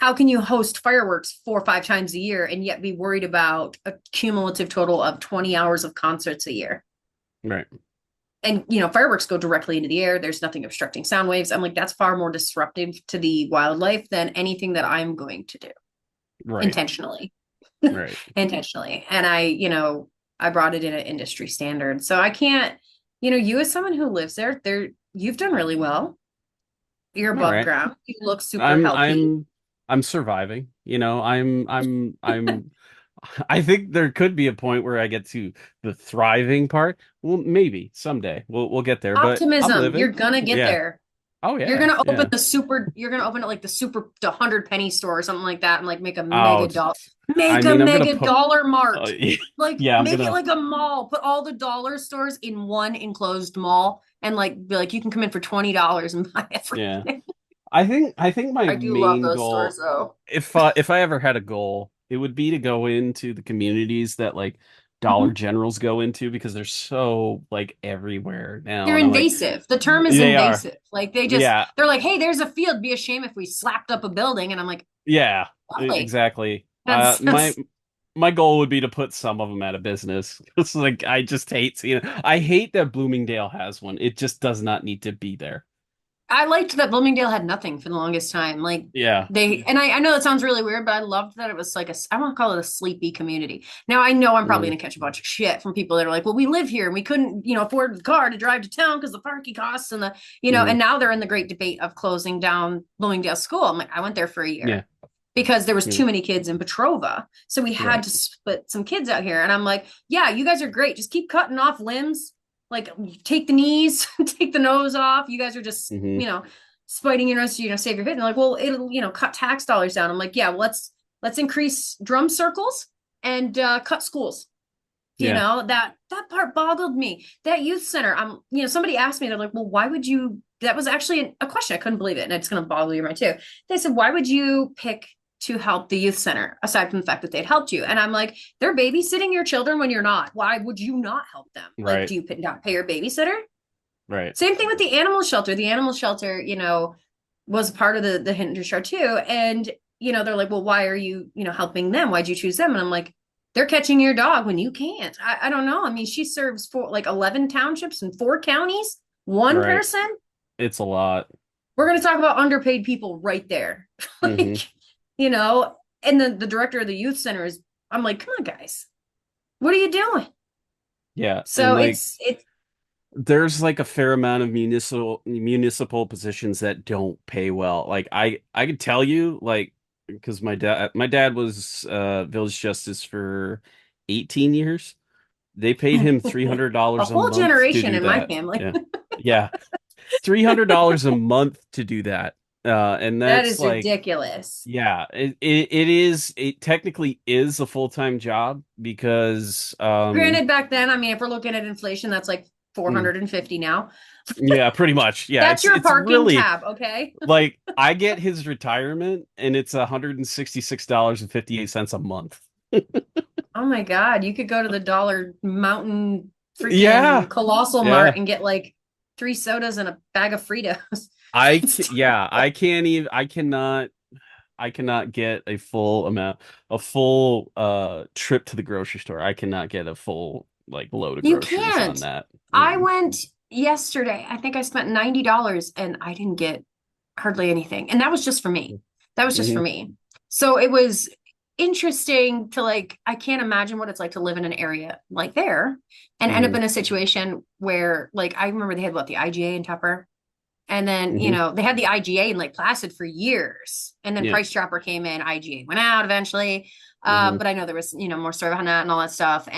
[SPEAKER 1] how can you host fireworks 4 or 5 times a year and yet be worried about a cumulative total of 20 hours of concerts a year?
[SPEAKER 2] right,
[SPEAKER 1] And fireworks go directly into the air. There's nothing obstructing sound waves. I'm like, that's far more disruptive to the wildlife than anything that I'm going to do
[SPEAKER 2] right,
[SPEAKER 1] intentionally.
[SPEAKER 2] right.
[SPEAKER 1] Intentionally. And I brought it in at industry standard. So I can't, you as someone who lives there, you've done really well. You're
[SPEAKER 2] All
[SPEAKER 1] above
[SPEAKER 2] right.
[SPEAKER 1] ground. You look super
[SPEAKER 2] I'm
[SPEAKER 1] healthy.
[SPEAKER 2] I'm I'm surviving. I'm I think there could be a point where I get to the thriving part. Well, maybe someday we'll get there, but I'm
[SPEAKER 1] Optimism. You're
[SPEAKER 2] living.
[SPEAKER 1] gonna get
[SPEAKER 2] Yeah.
[SPEAKER 1] there.
[SPEAKER 2] Oh
[SPEAKER 1] You're
[SPEAKER 2] yeah.
[SPEAKER 1] gonna open
[SPEAKER 2] Yeah.
[SPEAKER 1] it like the 100 penny store or something like that and like make a
[SPEAKER 2] Oh,
[SPEAKER 1] mega dollar.
[SPEAKER 2] I
[SPEAKER 1] Make a
[SPEAKER 2] mean, I'm gonna
[SPEAKER 1] mega
[SPEAKER 2] put
[SPEAKER 1] dollar mart. Like
[SPEAKER 2] yeah, I'm
[SPEAKER 1] make it
[SPEAKER 2] gonna
[SPEAKER 1] like a mall. Put all the dollar stores in one enclosed mall and like be like you can come in for $20 and buy
[SPEAKER 2] yeah.
[SPEAKER 1] everything.
[SPEAKER 2] I think my
[SPEAKER 1] I do love
[SPEAKER 2] main
[SPEAKER 1] those stores
[SPEAKER 2] goal,
[SPEAKER 1] though.
[SPEAKER 2] if I ever had a goal, it would be to go into the communities that like Dollar
[SPEAKER 1] Mhm.
[SPEAKER 2] Generals go into because they're so like everywhere now,
[SPEAKER 1] They're
[SPEAKER 2] and I'm like,
[SPEAKER 1] invasive. The term is
[SPEAKER 2] they are,
[SPEAKER 1] invasive. Like
[SPEAKER 2] yeah,
[SPEAKER 1] they're like, hey, there's a field. Be a shame if we slapped up a building. And I'm like,
[SPEAKER 2] yeah,
[SPEAKER 1] lovely.
[SPEAKER 2] exactly.
[SPEAKER 1] That's
[SPEAKER 2] My goal would be to put some of them out of business. It's like I just hate seeing it. I hate that Bloomingdale has one. It just does not need to be there.
[SPEAKER 1] I liked that Bloomingdale had nothing for the longest time. Like
[SPEAKER 2] Yeah.
[SPEAKER 1] I know that sounds really weird, but I loved that it was like I want to call it a sleepy community. Now I know I'm probably
[SPEAKER 2] Mm,
[SPEAKER 1] gonna catch a bunch of shit from people that are like, well, we live here and we couldn't, afford the car to drive to town because the parking costs and and
[SPEAKER 2] mm,
[SPEAKER 1] now they're in the great debate of closing down Bloomingdale School. I'm like, I went there for a year
[SPEAKER 2] yeah.
[SPEAKER 1] because there was
[SPEAKER 2] Mm,
[SPEAKER 1] too many kids in Petrova. So we had
[SPEAKER 2] right.
[SPEAKER 1] to split some kids out here. And I'm like, yeah, you guys are great. Just keep cutting off limbs. Like take the knees, take the nose off. You guys are just,
[SPEAKER 2] Hmm.
[SPEAKER 1] spiting your nose to, save your head. And they're like, well, it'll, cut tax dollars down. I'm like, yeah, well, let's increase drum circles and cut schools.
[SPEAKER 2] Yeah.
[SPEAKER 1] That part boggled me. That youth center, somebody asked me, they're like, well, why would you, that was actually a question. I couldn't believe it. And it's going to boggle your mind too. They said, why would you pick to help the youth center aside from the fact that they'd helped you? And I'm like, they're babysitting your children when you're not. Why would you not help them? Like,
[SPEAKER 2] Right.
[SPEAKER 1] do you not pay your babysitter?
[SPEAKER 2] Right.
[SPEAKER 1] Same thing with the animal shelter. The animal shelter, was part of the Hinton show too. And, they're like, well, why are you, helping them? Why'd you choose them? And I'm like, they're catching your dog when you can't. I don't know. I mean, she serves for like 11 townships and 4 counties, one
[SPEAKER 2] Right.
[SPEAKER 1] person.
[SPEAKER 2] It's a lot.
[SPEAKER 1] We're going to talk about underpaid people right there.
[SPEAKER 2] Hmm.
[SPEAKER 1] Like, you know, and the director of the youth center is, I'm like, come on, guys, what are you doing?
[SPEAKER 2] Yeah, and
[SPEAKER 1] So
[SPEAKER 2] like
[SPEAKER 1] it's
[SPEAKER 2] there's like a fair amount of municipal positions that don't pay well. Like I could tell you, like, because my dad was village justice for 18 years. They paid him
[SPEAKER 1] a
[SPEAKER 2] $300 a
[SPEAKER 1] whole
[SPEAKER 2] month to
[SPEAKER 1] generation
[SPEAKER 2] do
[SPEAKER 1] in my
[SPEAKER 2] that.
[SPEAKER 1] family.
[SPEAKER 2] Yeah. Yeah. $300 a month to do that. And
[SPEAKER 1] That
[SPEAKER 2] that's
[SPEAKER 1] is
[SPEAKER 2] like,
[SPEAKER 1] ridiculous.
[SPEAKER 2] yeah, it technically is a full-time job because
[SPEAKER 1] Granted, back then, I mean, if we're looking at inflation, that's like
[SPEAKER 2] mm,
[SPEAKER 1] 450 now.
[SPEAKER 2] yeah, pretty much. Yeah,
[SPEAKER 1] That's your
[SPEAKER 2] it's
[SPEAKER 1] parking
[SPEAKER 2] really
[SPEAKER 1] tab, okay?
[SPEAKER 2] like I get his retirement and it's $166.58 a month.
[SPEAKER 1] Oh my God, you could go to the Dollar Mountain
[SPEAKER 2] Yeah.
[SPEAKER 1] freaking Colossal Mart
[SPEAKER 2] Yeah.
[SPEAKER 1] and get like 3 sodas and a bag of Fritos.
[SPEAKER 2] Yeah, I can't even I cannot get a full trip to the grocery store. I cannot get a full like load of
[SPEAKER 1] You
[SPEAKER 2] groceries on
[SPEAKER 1] can't.
[SPEAKER 2] that.
[SPEAKER 1] I went yesterday. I think I spent $90 and I didn't get hardly anything. And that was just for me. That was just for
[SPEAKER 2] Hmm.
[SPEAKER 1] me. So it was interesting to like, I can't imagine what it's like to live in an area like there and end up
[SPEAKER 2] Hmm.
[SPEAKER 1] in a situation where, like, I remember they had what, the IGA in Tupper. And then,
[SPEAKER 2] Hmm.
[SPEAKER 1] they had the IGA in Lake Placid for years. And then
[SPEAKER 2] Yeah.
[SPEAKER 1] Price Chopper came in, IGA went out eventually.
[SPEAKER 2] Hmm.
[SPEAKER 1] But I know there was, more story behind that and all that stuff.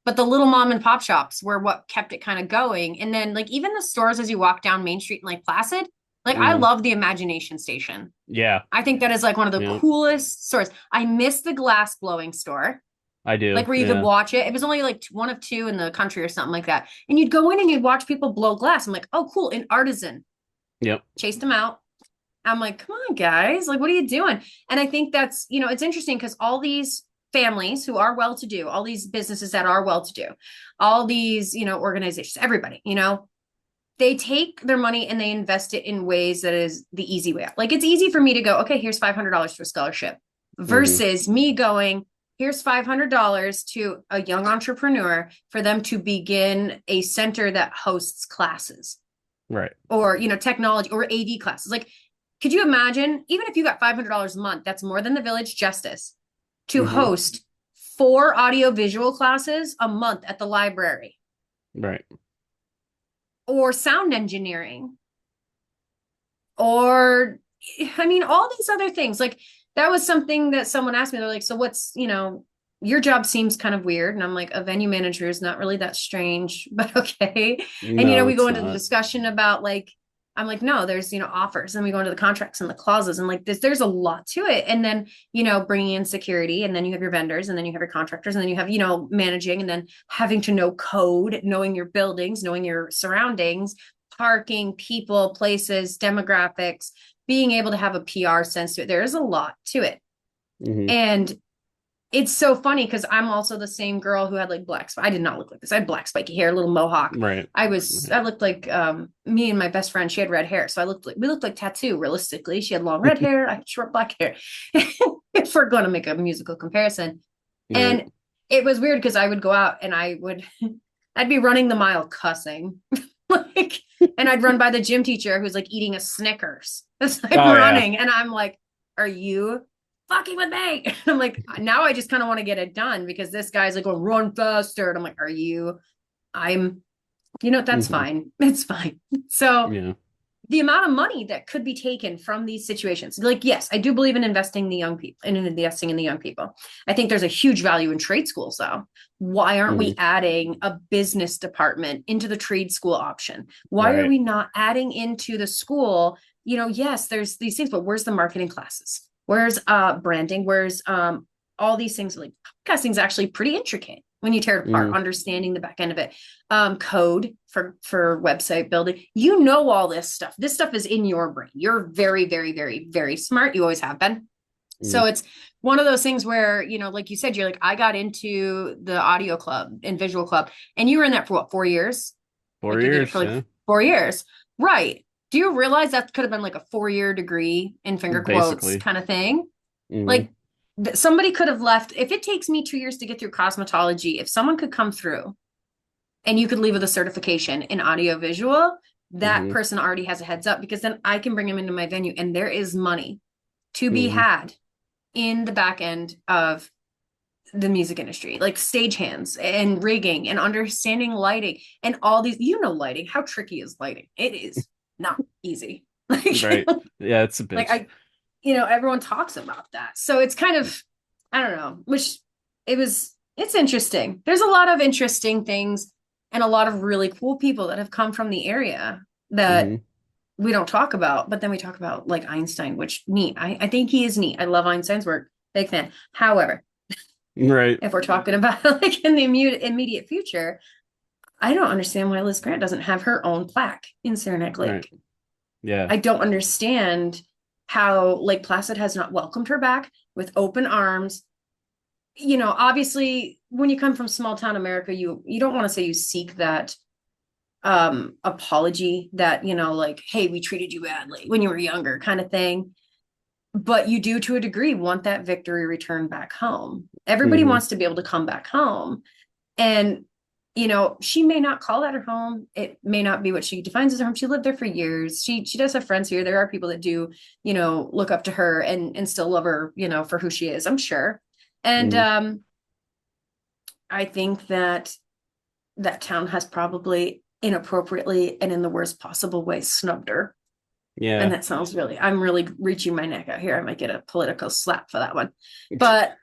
[SPEAKER 1] But the little mom and pop shops were what kept it kind of going. And then, like, even the stores as you walk down Main Street in Lake Placid, like, I
[SPEAKER 2] Hmm.
[SPEAKER 1] love the Imagination Station.
[SPEAKER 2] Yeah.
[SPEAKER 1] I think that is like one of the
[SPEAKER 2] Yeah.
[SPEAKER 1] coolest stores. I miss the glass blowing store,
[SPEAKER 2] I do.
[SPEAKER 1] like where you could
[SPEAKER 2] Yeah.
[SPEAKER 1] watch it. It was only like one of two in the country or something like that. And you'd go in and you'd watch people blow glass. I'm like, oh, cool. An artisan
[SPEAKER 2] Yep.
[SPEAKER 1] chased him out. I'm like, come on, guys. Like, what are you doing? And I think that's, it's interesting because all these families who are well to do, all these businesses that are well to do, all these, organizations, everybody, they take their money and they invest it in ways that is the easy way out. Like, it's easy for me to go, okay, here's $500 for a scholarship
[SPEAKER 2] Hmm.
[SPEAKER 1] versus me going, here's $500 to a young entrepreneur for them to begin a center that hosts classes
[SPEAKER 2] Right.
[SPEAKER 1] or, technology or AV classes. Like, could you imagine, even if you got $500 a month, that's more than the village justice to
[SPEAKER 2] Hmm.
[SPEAKER 1] host 4 audio-visual classes a month at the library
[SPEAKER 2] Right.
[SPEAKER 1] or sound engineering or, I mean, all these other things. Like, that was something that someone asked me. They're like, so what's, your job seems kind of weird. And I'm like, a venue manager is not really that strange, but okay. And,
[SPEAKER 2] No,
[SPEAKER 1] we go
[SPEAKER 2] it's
[SPEAKER 1] into the
[SPEAKER 2] not.
[SPEAKER 1] discussion about like, I'm like, no, there's, offers. And we go into the contracts and the clauses and like this, there's a lot to it. And then, bringing in security and then you have your vendors and then you have your contractors and then you have, managing and then having to know code, knowing your buildings, knowing your surroundings, parking, people, places, demographics, being able to have a PR sense to it. There is a lot to it.
[SPEAKER 2] Hmm.
[SPEAKER 1] And it's so funny because I'm also the same girl who had like I did not look like this. I had black spiky hair, a little mohawk.
[SPEAKER 2] Right.
[SPEAKER 1] I looked like me and my best friend, she had red hair. So we looked like Tattoo realistically. She had long red hair, I had short black hair. If we're going to make a musical comparison.
[SPEAKER 2] Right.
[SPEAKER 1] And it was weird because I would go out and I'd be running the mile cussing. Like, and I'd run by the gym teacher who's like eating a Snickers as I'm
[SPEAKER 2] Oh yeah.
[SPEAKER 1] running. And I'm like, are you fucking with me? And I'm like, now I just kind of want to get it done because this guy's like going run faster. And I'm like, I'm, that's
[SPEAKER 2] Hmm.
[SPEAKER 1] fine. It's fine. So
[SPEAKER 2] Yeah.
[SPEAKER 1] the amount of money that could be taken from these situations, like, yes, I do believe in investing in the young people and investing in the young people. I think there's a huge value in trade schools though. Why aren't we
[SPEAKER 2] Hmm.
[SPEAKER 1] adding a business department into the trade school option? Why are
[SPEAKER 2] Right.
[SPEAKER 1] we not adding into the school? Yes, there's these things, but where's the marketing classes? Where's branding? Where's all these things? Like, podcasting is actually pretty intricate when you tear it apart,
[SPEAKER 2] Hmm.
[SPEAKER 1] understanding the back end of it. Code for website building. All this stuff. This stuff is in your brain. You're very, very, very, very smart. You always have been.
[SPEAKER 2] Hmm.
[SPEAKER 1] So it's one of those things where, like you said, you're like, I got into the audio club and visual club, and you were in that for what, 4 years?
[SPEAKER 2] Four
[SPEAKER 1] Like you did it
[SPEAKER 2] years.
[SPEAKER 1] for like
[SPEAKER 2] Yeah.
[SPEAKER 1] 4 years. Right. Do you realize that could have been like a 4-year degree in finger quotes
[SPEAKER 2] Basically.
[SPEAKER 1] kind of thing?
[SPEAKER 2] Hmm.
[SPEAKER 1] Like somebody could have left. If it takes me 2 years to get through cosmetology, if someone could come through and you could leave with a certification in audio visual, that
[SPEAKER 2] Hmm.
[SPEAKER 1] person already has a heads up because then I can bring them into my venue and there is money to be
[SPEAKER 2] Hmm.
[SPEAKER 1] had in the back end of the music industry, like stagehands and rigging and understanding lighting and all these, lighting. How tricky is lighting? It is not easy.
[SPEAKER 2] Right. Yeah, it's a
[SPEAKER 1] Like
[SPEAKER 2] bitch.
[SPEAKER 1] everyone talks about that. So it's kind of, I don't know, which it's interesting. There's a lot of interesting things and a lot of really cool people that have come from the area that
[SPEAKER 2] Hmm.
[SPEAKER 1] we don't talk about, but then we talk about like Einstein, which neat. I think he is neat. I love Einstein's work. Big fan. However,
[SPEAKER 2] Right.
[SPEAKER 1] if we're talking about like in the immediate future, I don't understand why Liz Grant doesn't have her own plaque in Saranac
[SPEAKER 2] Right.
[SPEAKER 1] Lake.
[SPEAKER 2] Yeah.
[SPEAKER 1] I don't understand how Lake Placid has not welcomed her back with open arms. Obviously, when you come from small town America, you don't want to say you seek that apology that, like, hey, we treated you badly when you were younger kind of thing. But you do, to a degree, want that victory return back home. Everybody
[SPEAKER 2] Hmm.
[SPEAKER 1] wants to be able to come back home. And, she may not call that her home. It may not be what she defines as her home. She lived there for years. She does have friends here. There are people that do, look up to her and still love her, for who she is, I'm sure. And
[SPEAKER 2] Hmm.
[SPEAKER 1] I think that that town has probably inappropriately and in the worst possible way snubbed her. And
[SPEAKER 2] Yeah.
[SPEAKER 1] that sounds really, I'm really reaching my neck out here. I might get a political slap for that one. But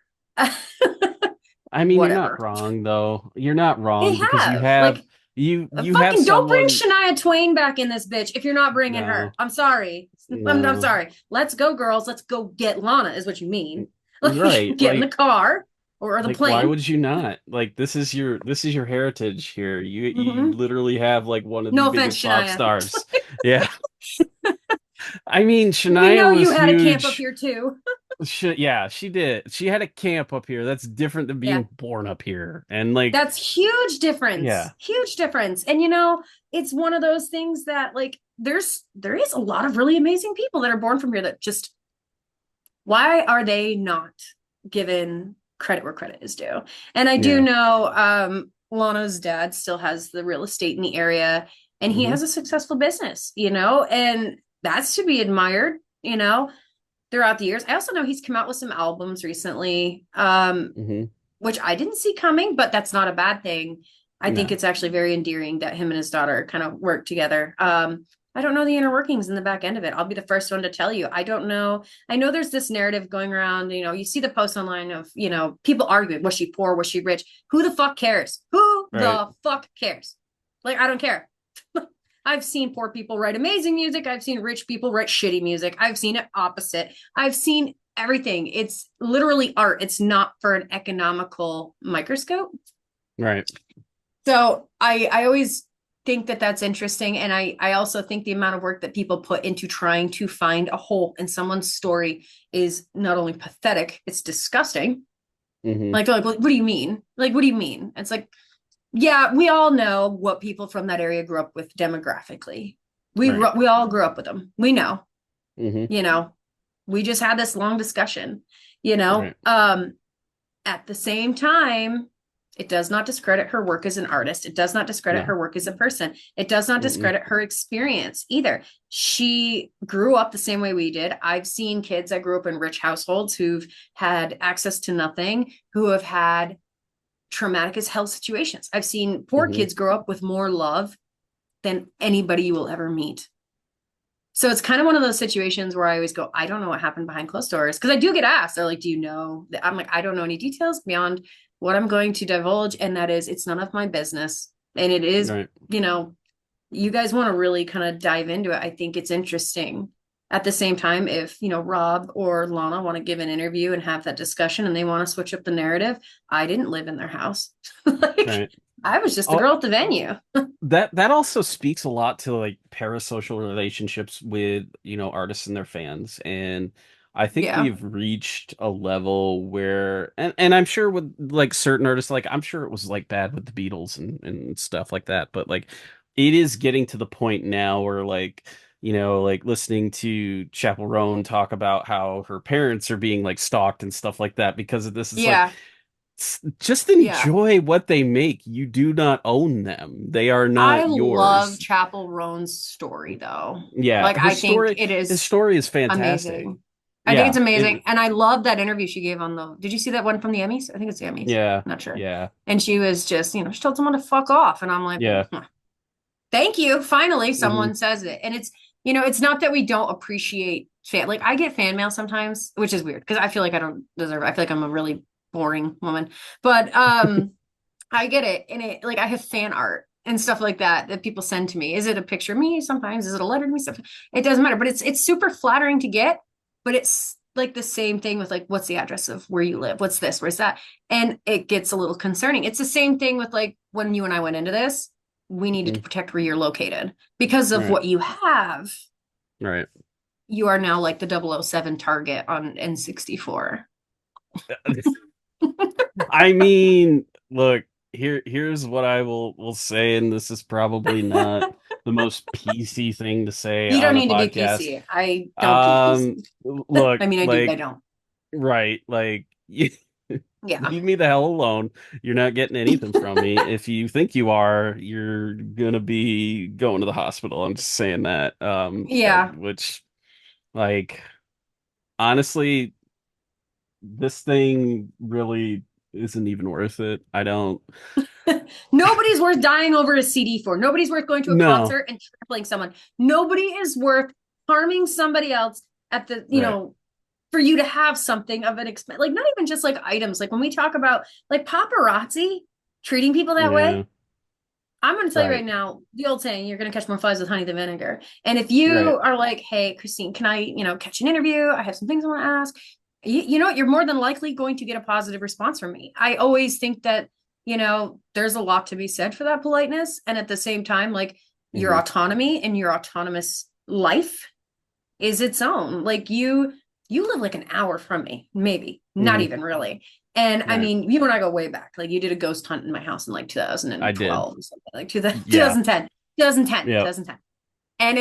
[SPEAKER 2] I mean, you're not
[SPEAKER 1] whatever.
[SPEAKER 2] wrong though. You're not
[SPEAKER 1] They
[SPEAKER 2] wrong because you
[SPEAKER 1] have.
[SPEAKER 2] have
[SPEAKER 1] Like,
[SPEAKER 2] you have
[SPEAKER 1] fucking don't bring
[SPEAKER 2] someone.
[SPEAKER 1] Shania Twain back in this bitch if you're not bringing her.
[SPEAKER 2] No.
[SPEAKER 1] I'm sorry. I'm
[SPEAKER 2] No.
[SPEAKER 1] sorry. Let's go, girls. Let's go get Lana, is what you mean. Like,
[SPEAKER 2] Right.
[SPEAKER 1] get in the car or the
[SPEAKER 2] Why
[SPEAKER 1] plane.
[SPEAKER 2] would you not? Like this is your heritage here. You
[SPEAKER 1] Mm-hmm.
[SPEAKER 2] literally have like one of the
[SPEAKER 1] No offense,
[SPEAKER 2] biggest pop
[SPEAKER 1] Shania.
[SPEAKER 2] stars. Yeah. I mean,
[SPEAKER 1] We
[SPEAKER 2] Shania
[SPEAKER 1] know you
[SPEAKER 2] was
[SPEAKER 1] had a camp up
[SPEAKER 2] huge.
[SPEAKER 1] here too.
[SPEAKER 2] Yeah, she did. She had a camp up here. That's different than
[SPEAKER 1] Yeah.
[SPEAKER 2] being born up here. And like,
[SPEAKER 1] That's huge difference.
[SPEAKER 2] yeah.
[SPEAKER 1] Huge difference. And it's one of those things that like there is a lot of really amazing people that are born from here that just why are they not given credit where credit is due? And I do
[SPEAKER 2] Yeah.
[SPEAKER 1] know Lana's dad still has the real estate in the area and he
[SPEAKER 2] Hmm.
[SPEAKER 1] has a successful business, and that's to be admired, throughout the years. I also know he's come out with some albums recently.
[SPEAKER 2] Hmm.
[SPEAKER 1] Which I didn't see coming, but that's not a bad thing. I think
[SPEAKER 2] No.
[SPEAKER 1] it's actually very endearing that him and his daughter kind of work together. I don't know the inner workings in the back end of it. I'll be the first one to tell you. I don't know. I know there's this narrative going around, you see the posts online of, people arguing, was she poor? Was she rich? Who the fuck cares? Who
[SPEAKER 2] Right.
[SPEAKER 1] the fuck cares? Like, I don't care. I've seen poor people write amazing music. I've seen rich people write shitty music. I've seen it opposite. I've seen everything. It's literally art. It's not for an economical microscope.
[SPEAKER 2] Right.
[SPEAKER 1] So I always think that that's interesting. And I also think the amount of work that people put into trying to find a hole in someone's story is not only pathetic, it's disgusting.
[SPEAKER 2] Hmm.
[SPEAKER 1] Like, they're like, what do you mean? Like, what do you mean? It's like, yeah, we all know what people from that area grew up with demographically.
[SPEAKER 2] Right.
[SPEAKER 1] We all grew up with them. We know,
[SPEAKER 2] Hmm.
[SPEAKER 1] you know, we just had this long discussion, you know.
[SPEAKER 2] Right.
[SPEAKER 1] At the same time, it does not discredit her work as an artist. It does not discredit
[SPEAKER 2] No.
[SPEAKER 1] her work as a person. It does not
[SPEAKER 2] Mm-mm.
[SPEAKER 1] discredit her experience either. She grew up the same way we did. I've seen kids that grew up in rich households who've had access to nothing, who have had traumatic as hell situations. I've seen poor
[SPEAKER 2] Hmm.
[SPEAKER 1] kids grow up with more love than anybody you will ever meet. So it's kind of one of those situations where I always go, I don't know what happened behind closed doors. Cause I do get asked, they're like, do you know? I'm like, I don't know any details beyond what I'm going to divulge. And that is, it's none of my business. And it is,
[SPEAKER 2] Right.
[SPEAKER 1] you know, you guys want to really kind of dive into it. I think it's interesting. At the same time, if, Rob or Lana want to give an interview and have that discussion and they want to switch up the narrative, I didn't live in their house. Like,
[SPEAKER 2] Right.
[SPEAKER 1] I was just the
[SPEAKER 2] Oh,
[SPEAKER 1] girl at the venue.
[SPEAKER 2] that also speaks a lot to like parasocial relationships with, artists and their fans. And I think
[SPEAKER 1] Yeah.
[SPEAKER 2] we've reached a level where and I'm sure with like certain artists, like I'm sure it was like bad with the Beatles and stuff like that, but like it is getting to the point now where like like listening to Chapel Roan talk about how her parents are being like stalked and stuff like that because of this. It's like
[SPEAKER 1] Yeah.
[SPEAKER 2] just
[SPEAKER 1] Yeah.
[SPEAKER 2] enjoy what they make. You do not own them. They are
[SPEAKER 1] I
[SPEAKER 2] not
[SPEAKER 1] love
[SPEAKER 2] yours.
[SPEAKER 1] Chapel Roan's story though.
[SPEAKER 2] Yeah,
[SPEAKER 1] Like, I think it
[SPEAKER 2] his
[SPEAKER 1] is
[SPEAKER 2] story is fantastic.
[SPEAKER 1] amazing. I think it's
[SPEAKER 2] Yeah,
[SPEAKER 1] amazing. And I love that interview she gave on the, did you see that one from the Emmys? I think it's the Emmys.
[SPEAKER 2] yeah,
[SPEAKER 1] I'm not sure.
[SPEAKER 2] yeah,
[SPEAKER 1] And she was just, she told someone to fuck off. And I'm like, well,
[SPEAKER 2] yeah.
[SPEAKER 1] thank you. Finally,
[SPEAKER 2] Hmm.
[SPEAKER 1] someone says it. And it's, it's not that we don't appreciate fan. Like I get fan mail sometimes, which is weird because I feel like I don't deserve it. I feel like I'm a really boring woman. But I get it. And it like I have fan art and stuff like that people send to me. Is it a picture of me? Sometimes is it a letter to me? Stuff. It doesn't matter. But it's super flattering to get. But it's like the same thing with like what's the address of where you live? What's this? Where's that? And it gets a little concerning. It's the same thing with like when you and I went into this, we needed to
[SPEAKER 2] Hmm.
[SPEAKER 1] protect where you're located because of
[SPEAKER 2] Right,
[SPEAKER 1] what you have.
[SPEAKER 2] right.
[SPEAKER 1] You are now like the 007 target on N64.
[SPEAKER 2] I mean, look, here's what I will say, and this is probably not the most PC thing to say
[SPEAKER 1] You don't
[SPEAKER 2] on a
[SPEAKER 1] need to be
[SPEAKER 2] podcast.
[SPEAKER 1] PC. I don't be PC.
[SPEAKER 2] Look,
[SPEAKER 1] I mean, I do, but I
[SPEAKER 2] like,
[SPEAKER 1] don't.
[SPEAKER 2] right, like,
[SPEAKER 1] Yeah.
[SPEAKER 2] leave me the hell alone. You're not getting anything from me. If you think you are, you're gonna be going to the hospital. I'm just saying that.
[SPEAKER 1] Yeah.
[SPEAKER 2] Which, like, honestly, this thing really isn't even worth it. I don't.
[SPEAKER 1] Nobody's worth dying over a CD for. Nobody's worth going to a
[SPEAKER 2] No.
[SPEAKER 1] concert and trampling someone. Nobody is worth harming somebody else at the,
[SPEAKER 2] Right.
[SPEAKER 1] for you to have something of an expense. Like not even just like items. Like when we talk about like paparazzi treating people that way,
[SPEAKER 2] Yeah.
[SPEAKER 1] I'm going to tell you right
[SPEAKER 2] Right.
[SPEAKER 1] now, the old saying, you're going to catch more flies with honey than vinegar. And if you
[SPEAKER 2] Right.
[SPEAKER 1] are like, hey, Christine, can I, catch an interview? I have some things I want to ask. You know what? You're more than likely going to get a positive response from me. I always think that, there's a lot to be said for that politeness. And at the same time, like your
[SPEAKER 2] Hmm.
[SPEAKER 1] autonomy and your autonomous life is its own. Like you live like an hour from me, maybe, not
[SPEAKER 2] Hmm.
[SPEAKER 1] even really. And I
[SPEAKER 2] Right.
[SPEAKER 1] mean, you and I go way back. Like you did a ghost hunt in my house in like
[SPEAKER 2] I did.
[SPEAKER 1] 2012 or something, like
[SPEAKER 2] Yeah.
[SPEAKER 1] 2010.
[SPEAKER 2] Yeah.
[SPEAKER 1] And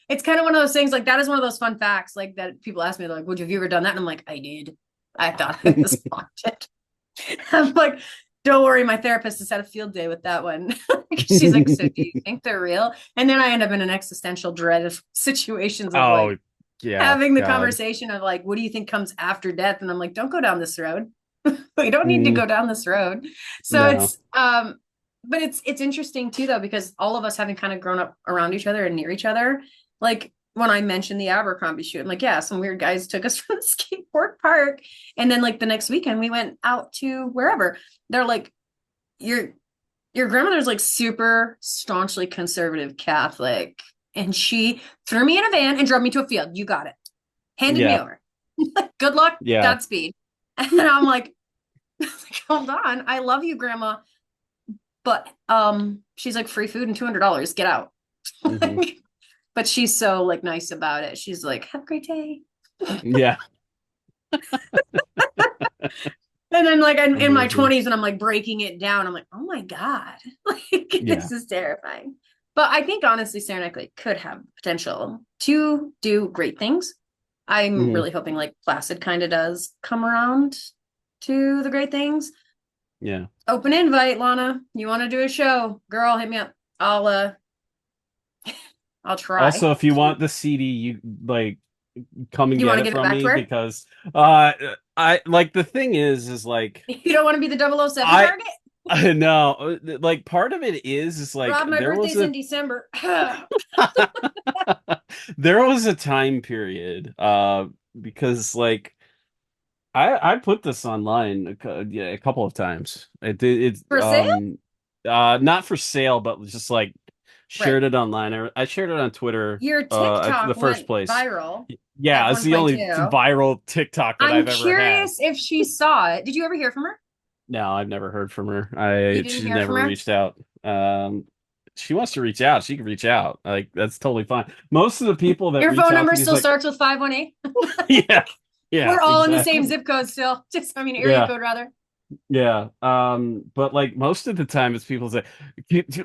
[SPEAKER 1] it's kind of one of those things like that is one of those fun facts like that people ask me like, would you have you ever done that? And I'm like, I did. I thought I was haunted. I'm like, don't worry, my therapist has had a field day with that one. She's like, so do you think they're real? And then I end up in an existential dread of situations of
[SPEAKER 2] Oh,
[SPEAKER 1] like
[SPEAKER 2] yeah.
[SPEAKER 1] having the
[SPEAKER 2] God.
[SPEAKER 1] conversation of like, what do you think comes after death? And I'm like, don't go down this road. We don't need to
[SPEAKER 2] Mm,
[SPEAKER 1] go down this road. So
[SPEAKER 2] no.
[SPEAKER 1] but it's interesting too though, because all of us having kind of grown up around each other and near each other, like when I mentioned the Abercrombie shoot, I'm like, yeah, some weird guys took us from the skateboard park. And then like the next weekend we went out to wherever. They're like, your your grandmother's like super staunchly conservative Catholic. And she threw me in a van and drove me to a field. You got it. Handed me
[SPEAKER 2] Yeah.
[SPEAKER 1] over. Good luck,
[SPEAKER 2] Yeah.
[SPEAKER 1] Godspeed. And I'm like, hold on. I love you, grandma. But she's like free food and $200. Get out.
[SPEAKER 2] Hmm.
[SPEAKER 1] But she's so like nice about it. She's like, have a great day.
[SPEAKER 2] Yeah.
[SPEAKER 1] And then like I'm in my
[SPEAKER 2] Amazing.
[SPEAKER 1] 20s and I'm like breaking it down. I'm like, oh my God. Like
[SPEAKER 2] Yeah.
[SPEAKER 1] this is terrifying. But I think honestly, Saranac Lake could have potential to do great things. I'm
[SPEAKER 2] Hmm.
[SPEAKER 1] really hoping like Placid kind of does come around to the great things.
[SPEAKER 2] Yeah.
[SPEAKER 1] Open invite, Lana. You want to do a show? Girl, hit me up. I'll try.
[SPEAKER 2] Also, if you want the CD, you like come and
[SPEAKER 1] You want
[SPEAKER 2] get
[SPEAKER 1] to
[SPEAKER 2] it
[SPEAKER 1] give it
[SPEAKER 2] from
[SPEAKER 1] back to
[SPEAKER 2] me
[SPEAKER 1] her?
[SPEAKER 2] because uh I like the thing is like
[SPEAKER 1] You don't want to be the 007
[SPEAKER 2] I
[SPEAKER 1] target?
[SPEAKER 2] I know like part of it is like
[SPEAKER 1] Rob, my
[SPEAKER 2] there was
[SPEAKER 1] birthday's in
[SPEAKER 2] a
[SPEAKER 1] December.
[SPEAKER 2] there was a time period because like I put this online yeah, a couple of times. It's
[SPEAKER 1] For sale?
[SPEAKER 2] not for sale, but just like
[SPEAKER 1] Right.
[SPEAKER 2] shared it online. I shared it on Twitter
[SPEAKER 1] Your
[SPEAKER 2] the
[SPEAKER 1] TikTok
[SPEAKER 2] first
[SPEAKER 1] went
[SPEAKER 2] place.
[SPEAKER 1] viral at
[SPEAKER 2] Yeah, it's
[SPEAKER 1] one
[SPEAKER 2] the
[SPEAKER 1] point
[SPEAKER 2] only
[SPEAKER 1] too.
[SPEAKER 2] viral TikTok that
[SPEAKER 1] I'm
[SPEAKER 2] I've ever had.
[SPEAKER 1] curious if she saw it. Did you ever hear from her?
[SPEAKER 2] No, I've never heard from her.
[SPEAKER 1] You
[SPEAKER 2] I
[SPEAKER 1] didn't
[SPEAKER 2] She's
[SPEAKER 1] hear from
[SPEAKER 2] never
[SPEAKER 1] her?
[SPEAKER 2] reached out. She wants to reach out. She can reach out. Like that's totally fine. Most of the people that
[SPEAKER 1] Your
[SPEAKER 2] reach
[SPEAKER 1] phone
[SPEAKER 2] out
[SPEAKER 1] number
[SPEAKER 2] to me is
[SPEAKER 1] still
[SPEAKER 2] like,
[SPEAKER 1] starts with 518.
[SPEAKER 2] yeah, yeah,
[SPEAKER 1] We're all in the same
[SPEAKER 2] exactly.
[SPEAKER 1] zip code still. Just, I mean, area
[SPEAKER 2] Yeah.
[SPEAKER 1] code rather.
[SPEAKER 2] Yeah. But like most of the time it's people say,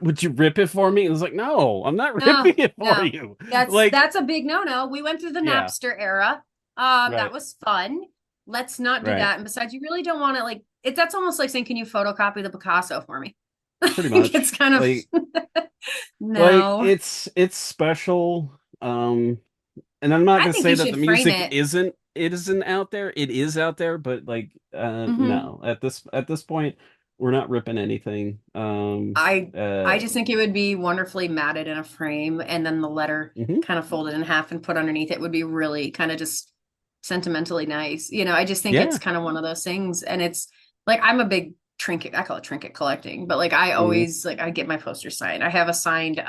[SPEAKER 2] would you rip it for me? And it's like, no, I'm not
[SPEAKER 1] No,
[SPEAKER 2] ripping it for
[SPEAKER 1] no.
[SPEAKER 2] you.
[SPEAKER 1] That's
[SPEAKER 2] Like,
[SPEAKER 1] that's a big no-no. We went through the
[SPEAKER 2] yeah,
[SPEAKER 1] Napster era. That
[SPEAKER 2] right,
[SPEAKER 1] was fun. Let's not do
[SPEAKER 2] right.
[SPEAKER 1] that. And besides, you really don't want to like it. That's almost like saying, "Can you photocopy the Picasso for me?"
[SPEAKER 2] Pretty
[SPEAKER 1] It's
[SPEAKER 2] much.
[SPEAKER 1] kind of
[SPEAKER 2] Like
[SPEAKER 1] no.
[SPEAKER 2] it's special. And I'm not
[SPEAKER 1] I
[SPEAKER 2] gonna
[SPEAKER 1] think
[SPEAKER 2] say
[SPEAKER 1] you
[SPEAKER 2] that the
[SPEAKER 1] should frame
[SPEAKER 2] music
[SPEAKER 1] it.
[SPEAKER 2] isn't out there. It is out there, but like
[SPEAKER 1] Hmm.
[SPEAKER 2] no. At this point, we're not ripping anything.
[SPEAKER 1] I just think it would be wonderfully matted in a frame, and then the letter
[SPEAKER 2] Mhm.
[SPEAKER 1] kind of folded in half and put underneath it would be really kind of just sentimentally nice. I just think it's
[SPEAKER 2] Yeah.
[SPEAKER 1] kind of one of those things. And it's like I'm a big trinket, I call it trinket collecting, but like I
[SPEAKER 2] Mhm.
[SPEAKER 1] always like I get my posters signed. I have a signed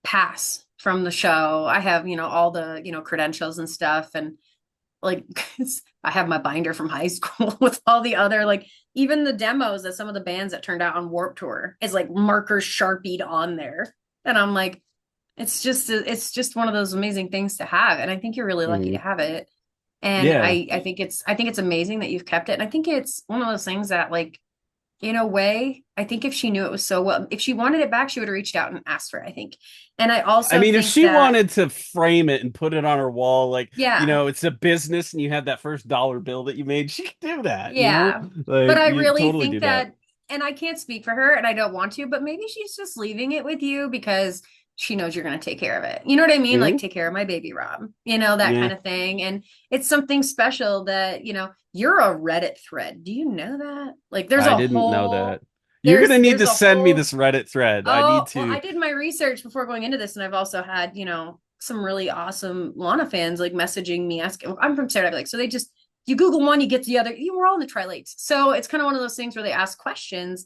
[SPEAKER 1] pass from the show. I have, all the, credentials and stuff. And like I have my binder from high school with all the other like even the demos that some of the bands that turned out on Warped Tour is like markers sharpied on there. And I'm like, it's just one of those amazing things to have. And I think you're really lucky to
[SPEAKER 2] Mhm.
[SPEAKER 1] have it. And
[SPEAKER 2] Yeah.
[SPEAKER 1] I think it's amazing that you've kept it. And I think it's one of those things that like in a way, I think if she knew it was so well, if she wanted it back, she would have reached out and asked for it, I think. And I
[SPEAKER 2] I
[SPEAKER 1] also
[SPEAKER 2] mean, if
[SPEAKER 1] think
[SPEAKER 2] she
[SPEAKER 1] that,
[SPEAKER 2] wanted to frame it and put it on her wall, like,
[SPEAKER 1] yeah,
[SPEAKER 2] it's a business and you had that first dollar bill that you made, she could do that.
[SPEAKER 1] yeah. But
[SPEAKER 2] Like,
[SPEAKER 1] I
[SPEAKER 2] you
[SPEAKER 1] really
[SPEAKER 2] totally
[SPEAKER 1] think
[SPEAKER 2] do that.
[SPEAKER 1] that, and I can't speak for her and I don't want to, but maybe she's just leaving it with you because she knows you're going to take care of it. You know what I mean? Like,
[SPEAKER 2] Hmm.
[SPEAKER 1] take care of my baby, Rob, that kind
[SPEAKER 2] Yeah.
[SPEAKER 1] of thing. And it's something special that, you're a Reddit thread. Do you know that? Like,
[SPEAKER 2] I didn't know that. You're gonna need
[SPEAKER 1] there's
[SPEAKER 2] to
[SPEAKER 1] a
[SPEAKER 2] send me
[SPEAKER 1] whole,
[SPEAKER 2] this Reddit thread. I need
[SPEAKER 1] oh, well, I
[SPEAKER 2] to.
[SPEAKER 1] did my research before going into this, and I've also had, some really awesome Lana fans like messaging me asking. I'm from Sarah, like, so they just you Google one, you get the other. You were all in the Tri Lakes, so it's kind of one of those things where they ask questions,